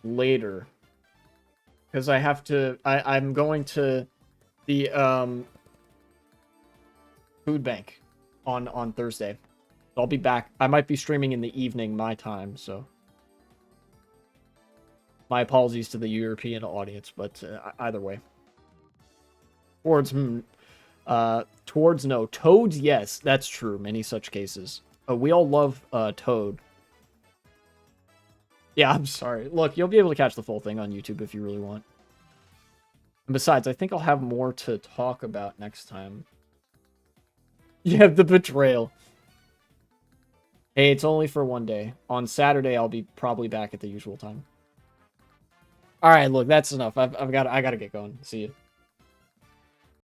later because I have to I'm going to the food bank on Thursday. I'll be back. I might be streaming in the evening my time, so my apologies to the European audience, but either way. Towards no. Toads, yes, that's true. Many such cases. We all love Toad. Yeah, I'm sorry. Look, you'll be able to catch the full thing on YouTube if you really want. And besides, I think I'll have more to talk about next time. Yeah, the betrayal. Hey, it's only for one day. On Saturday, I'll be probably back at the usual time. All right, look, that's enough. I gotta get going. See you.